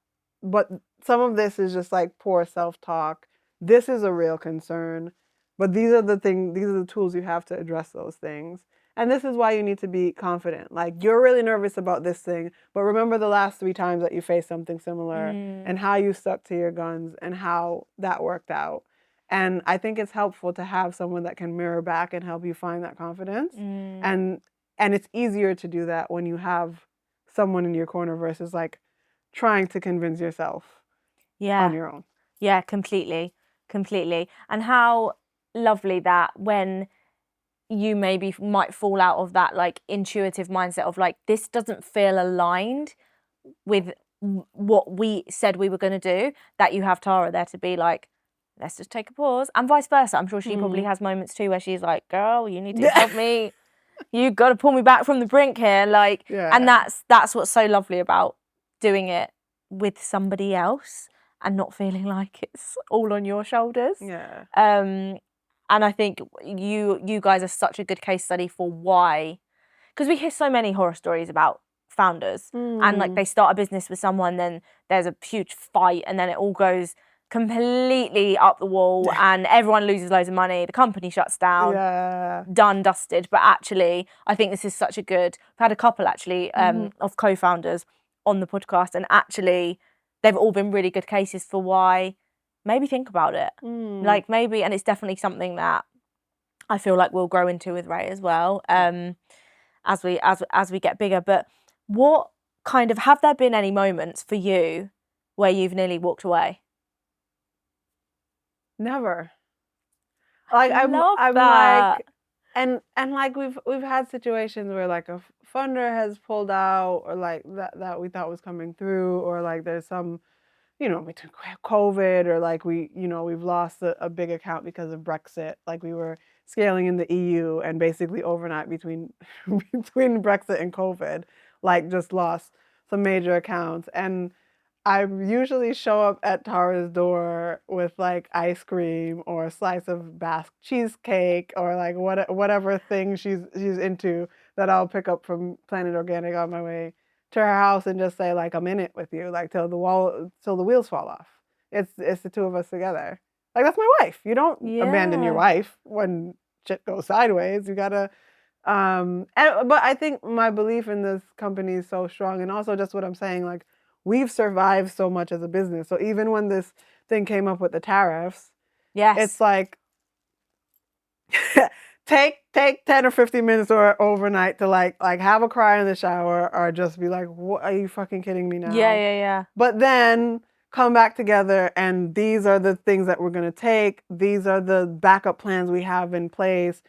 but some of this is just like poor self-talk. This is a real concern, but these are the tools you have to address those things. And this is why you need to be confident. Like, you're really nervous about this thing, but remember the last 3 times that you faced something similar and how you stuck to your guns and how that worked out. And I think it's helpful to have someone that can mirror back and help you find that confidence. And it's easier to do that when you have someone in your corner versus like trying to convince yourself on your own. Yeah, completely. And how lovely that when you maybe might fall out of that like intuitive mindset of like, this doesn't feel aligned with what we said we were going to do, that you have Tara there to be like, let's just take a pause, and vice versa. I'm sure she probably has moments too where she's like, girl, you need to help me. You got to pull me back from the brink here. Like, and that's what's so lovely about doing it with somebody else and not feeling like it's all on your shoulders. And I think you guys are such a good case study for why, because we hear so many horror stories about founders and like they start a business with someone, then there's a huge fight and then it all goes completely up the wall and everyone loses loads of money, the company shuts down, done, dusted. But actually, I think this is such a good, I've had a couple actually of co-founders on the podcast, and actually they've all been really good cases for why maybe think about it. Like maybe, and it's definitely something that I feel like we'll grow into with Ray as well as we get bigger. But what kind of, have there been any moments for you where you've nearly walked away? Never. Like I'm that. like, and like we've had situations where like a funder has pulled out, or like that we thought was coming through, or like there's some, between COVID, or like we've lost a big account because of Brexit. Like we were scaling in the EU, and basically overnight between Brexit and COVID, like just lost some major accounts. And I usually show up at Tara's door with like ice cream or a slice of Basque cheesecake, or like whatever thing she's into, that I'll pick up from Planet Organic on my way to her house, and just say like, I'm in it with you, like till the wheels fall off. It's the two of us together. Like, that's my wife. You don't abandon your wife when shit goes sideways. You gotta but I think my belief in this company is so strong, and also just what I'm saying, like, we've survived so much as a business. So even when this thing came up with the tariffs, it's like take 10 or 15 minutes or overnight to like have a cry in the shower, or just be like, what, are you fucking kidding me now? Yeah. But then come back together, and these are the things that we're going to take. These are the backup plans we have in place.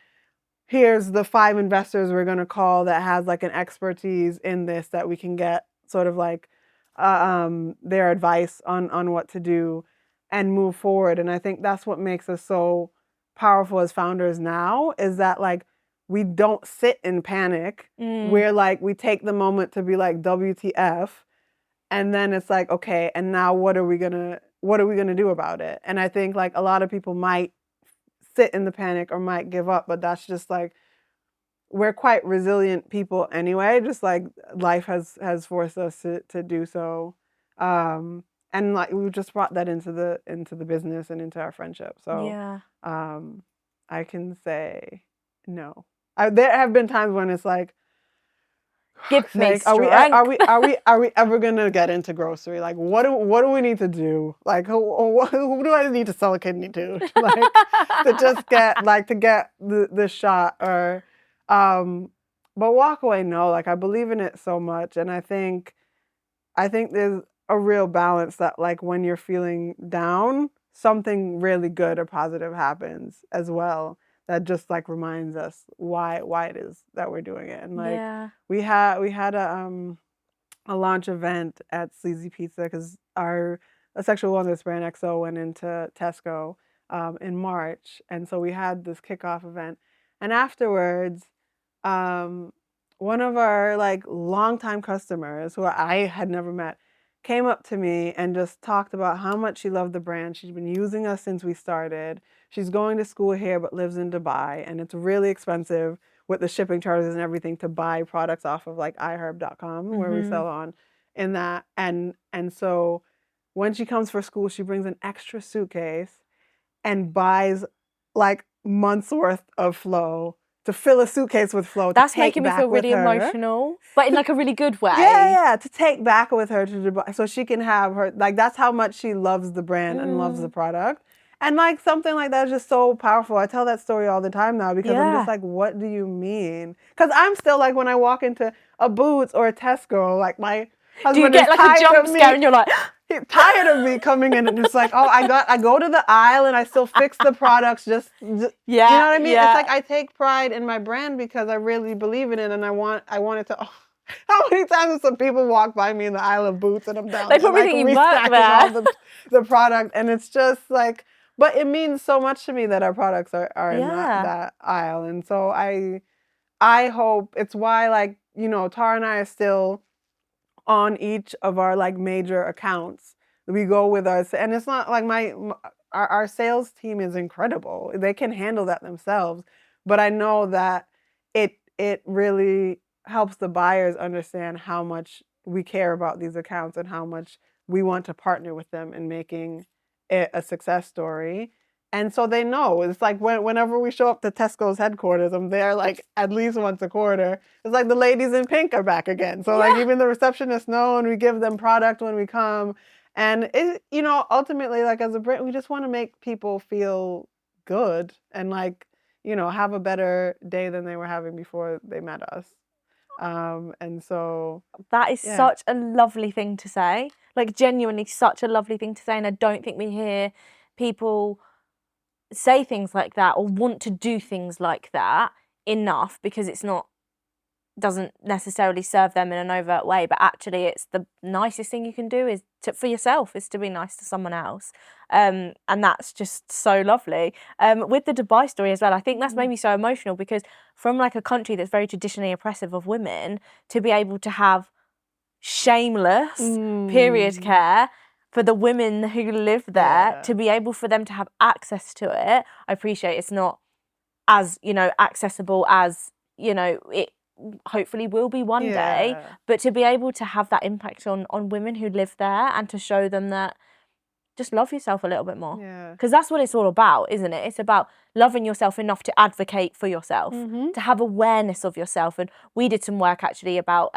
Here's the 5 investors we're going to call that has like an expertise in this, that we can get sort of like their advice on what to do and move forward. And I think that's what makes us so powerful as founders now, is that like we don't sit in panic. We're like, we take the moment to be like, WTF, and then it's like, okay, and now what are we gonna do about it? And I think like a lot of people might sit in the panic or might give up, but that's just like, we're quite resilient people anyway, just like life has forced us to do so. and like we just brought that into the business and into our friendship. So I can say no. There have been times when it's like, give me like, strength. are we ever gonna get into grocery? Like, what do we need to do? Like, who do I need to sell a kidney to? Like, to just get the shot or, but walk away. No, like I believe in it so much, and I think there's a real balance that like when you're feeling down, something really good or positive happens as well. That just like reminds us why it is that we're doing it. And like we had a launch event at Sleazy Pizza because a sexual wellness brand XO went into Tesco in March, and so we had this kickoff event. And afterwards, one of our like longtime customers who I had never met came up to me and just talked about how much she loved the brand. She's been using us since we started. She's going to school here but lives in Dubai, and it's really expensive with the shipping charges and everything to buy products off of like iHerb.com where we sell on in that. And so when she comes for school, she brings an extra suitcase and buys like months worth of Flo to fill a suitcase with Flo. That's making me feel really emotional, but in like a really good way. Yeah, to take back with her to Dubai so she can have her, like that's how much she loves the brand and loves the product. And like something like that is just so powerful. I tell that story all the time now because I'm just like, what do you mean? Because I'm still like when I walk into a Boots or a Tesco, like my husband do you get like a jump scare and you're like, he's tired of me coming in and it's like, oh, I go to the aisle and I still fix the products. Just you know what I mean? It's like I take pride in my brand because I really believe in it and I want it to. Oh, how many times have some people walk by me in the aisle of Boots and I'm down they probably think you work there. All the product, and it's just like, but it means so much to me that our products are in that aisle, and so I hope it's why, like, you know, Tara and I are still on each of our like major accounts. We go with us, and it's not like our sales team is incredible. They can handle that themselves, but I know that it really helps the buyers understand how much we care about these accounts and how much we want to partner with them in making it a success story. And so they know. It's like whenever we show up to Tesco's headquarters, I'm there like at least once a quarter. It's like the ladies in pink are back again. So like even the receptionists know, and we give them product when we come. And it, you know, ultimately, like as a brand, we just want to make people feel good and like, you know, have a better day than they were having before they met us. And so that is such a lovely thing to say, like genuinely such a lovely thing to say. And I don't think we hear people say things like that or want to do things like that enough, because doesn't necessarily serve them in an overt way, but actually it's the nicest thing you can do is for yourself, is to be nice to someone else. And that's just so lovely. With the Dubai story as well, I think that's made me so emotional, because from like a country that's very traditionally oppressive of women, to be able to have shameless period care for the women who live there, to be able for them to have access to it. I appreciate it's not as, you know, accessible as, you know, it hopefully will be one day, but to be able to have that impact on women who live there and to show them that just love yourself a little bit more, because that's what it's all about, isn't it? It's about loving yourself enough to advocate for yourself, to have awareness of yourself. And we did some work actually about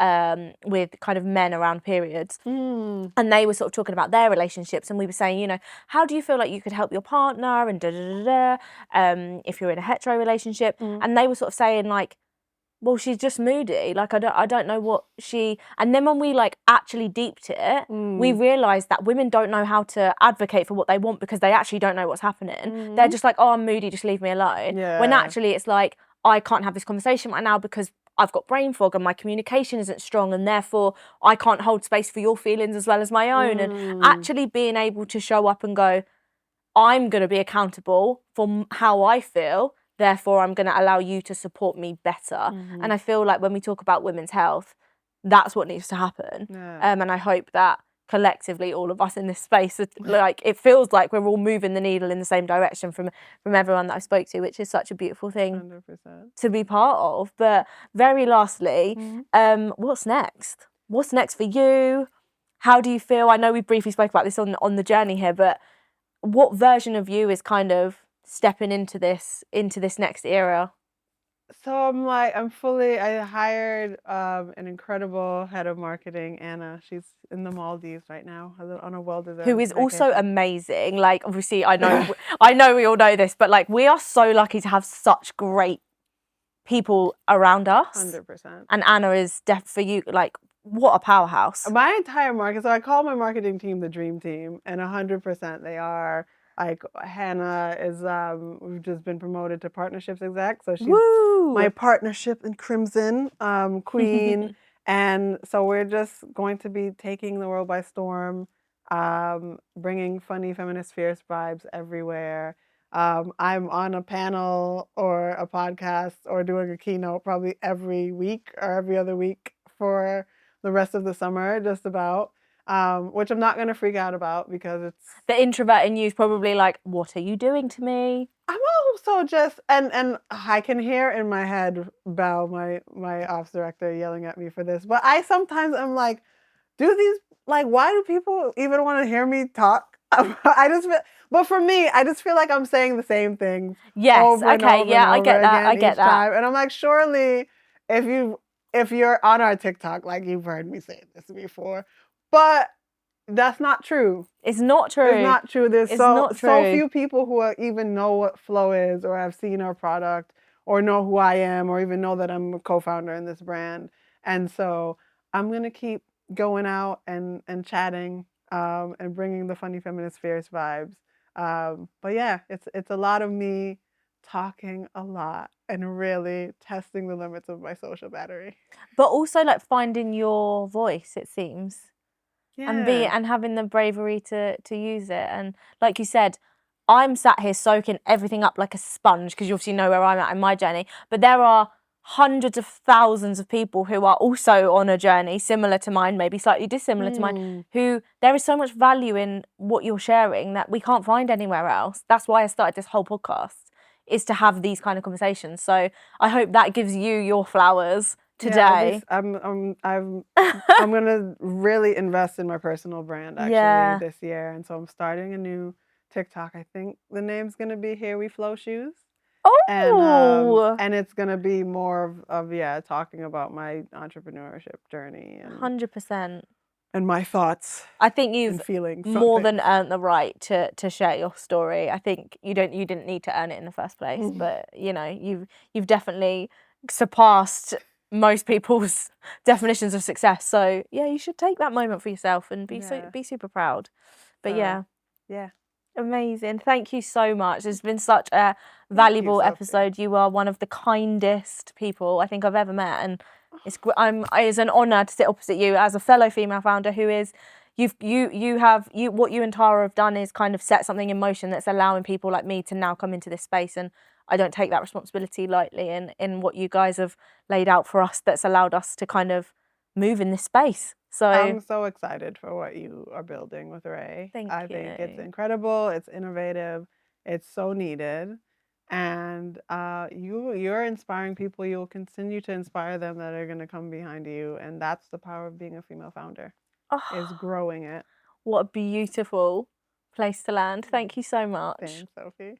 with kind of men around periods, and they were sort of talking about their relationships, and we were saying, you know, how do you feel like you could help your partner and if you're in a hetero relationship, and they were sort of saying like, well, she's just moody. Like, I don't know what she... And then when we, like, actually deeped it, we realised that women don't know how to advocate for what they want because they actually don't know what's happening. They're just like, oh, I'm moody, just leave me alone. When actually it's like, I can't have this conversation right now because I've got brain fog and my communication isn't strong, and therefore I can't hold space for your feelings as well as my own. And actually being able to show up and go, I'm going to be accountable for how I feel, therefore I'm going to allow you to support me better. And I feel like when we talk about women's health, that's what needs to happen. And I hope that collectively all of us in this space, like, it feels like we're all moving the needle in the same direction from everyone that I spoke to, which is such a beautiful thing 100%. to be part of. But very lastly, what's next? What's next for you? how do you feel? I know we briefly spoke about this on the journey here, but what version of you is kind of stepping into this next era? So I hired an incredible head of marketing, Anna. She's in the Maldives right now on a well-deserved Who is also vacation. amazing. Like, obviously, I know we all know this, but like, we are so lucky to have such great people around us. 100%. And Anna is for you, like, what a powerhouse. My entire market, so I call my marketing team the dream team, and 100% they are. Like Hannah is, we've just been promoted to partnerships exec, so she's my partnership in Crimson queen, and so we're just going to be taking the world by storm, bringing funny, feminist, fierce vibes everywhere. I'm on a panel or a podcast or doing a keynote probably every week or every other week for the rest of the summer, just about. Which I'm not going to freak out about because it's... The introvert in you is probably like, what are you doing to me? I'm also just... And I can hear in my head Belle, my ops director, yelling at me for this. But I sometimes am like, why do people even want to hear me talk? But for me, I just feel like I'm saying the same things over and over and over I get that. again I get each that. time. And I'm like, surely if you're on our TikTok, like you've heard me say this before. But that's not true. It's not true. It's not true. There's so few people who even know what Flo is or have seen our product or know who I am or even know that I'm a co-founder in this brand. And so I'm going to keep going out and chatting and bringing the funny, feminist, fierce vibes. But yeah, it's a lot of me talking a lot and really testing the limits of my social battery. But also like finding your voice, it seems. Yeah. And having the bravery to use it. And like you said, I'm sat here soaking everything up like a sponge because you obviously know where I'm at in my journey. But there are hundreds of thousands of people who are also on a journey similar to mine, maybe slightly dissimilar to mine, who there is so much value in what you're sharing that we can't find anywhere else. That's why I started this whole podcast, is to have these kind of conversations. So I hope that gives you your flowers today. Yeah, I'm gonna really invest in my personal brand actually this year, and so I'm starting a new TikTok. I think the name's gonna be Here We Flo Shoes. Oh, and it's gonna be more of talking about my entrepreneurship journey and 100%. and my thoughts. I think you've feelings more than earned the right to share your story. I think you didn't need to earn it in the first place, but you know, you've definitely surpassed most people's definitions of success. So yeah, you should take that moment for yourself and be super proud. But yeah. Amazing. Thank you so much. It's been such a valuable episode. You are one of the kindest people I think I've ever met, and it's an honour to sit opposite you as a fellow female founder who is what you and Tara have done is kind of set something in motion that's allowing people like me to now come into this space, and I don't take that responsibility lightly in what you guys have laid out for us that's allowed us to kind of move in this space. So I'm so excited for what you are building with Ray. I think it's incredible, it's innovative, it's so needed. And you're inspiring people. You'll continue to inspire them that are gonna come behind you. And that's the power of being a female founder. Is growing it. What a beautiful place to land. Thank you so much. Thanks, Sophie.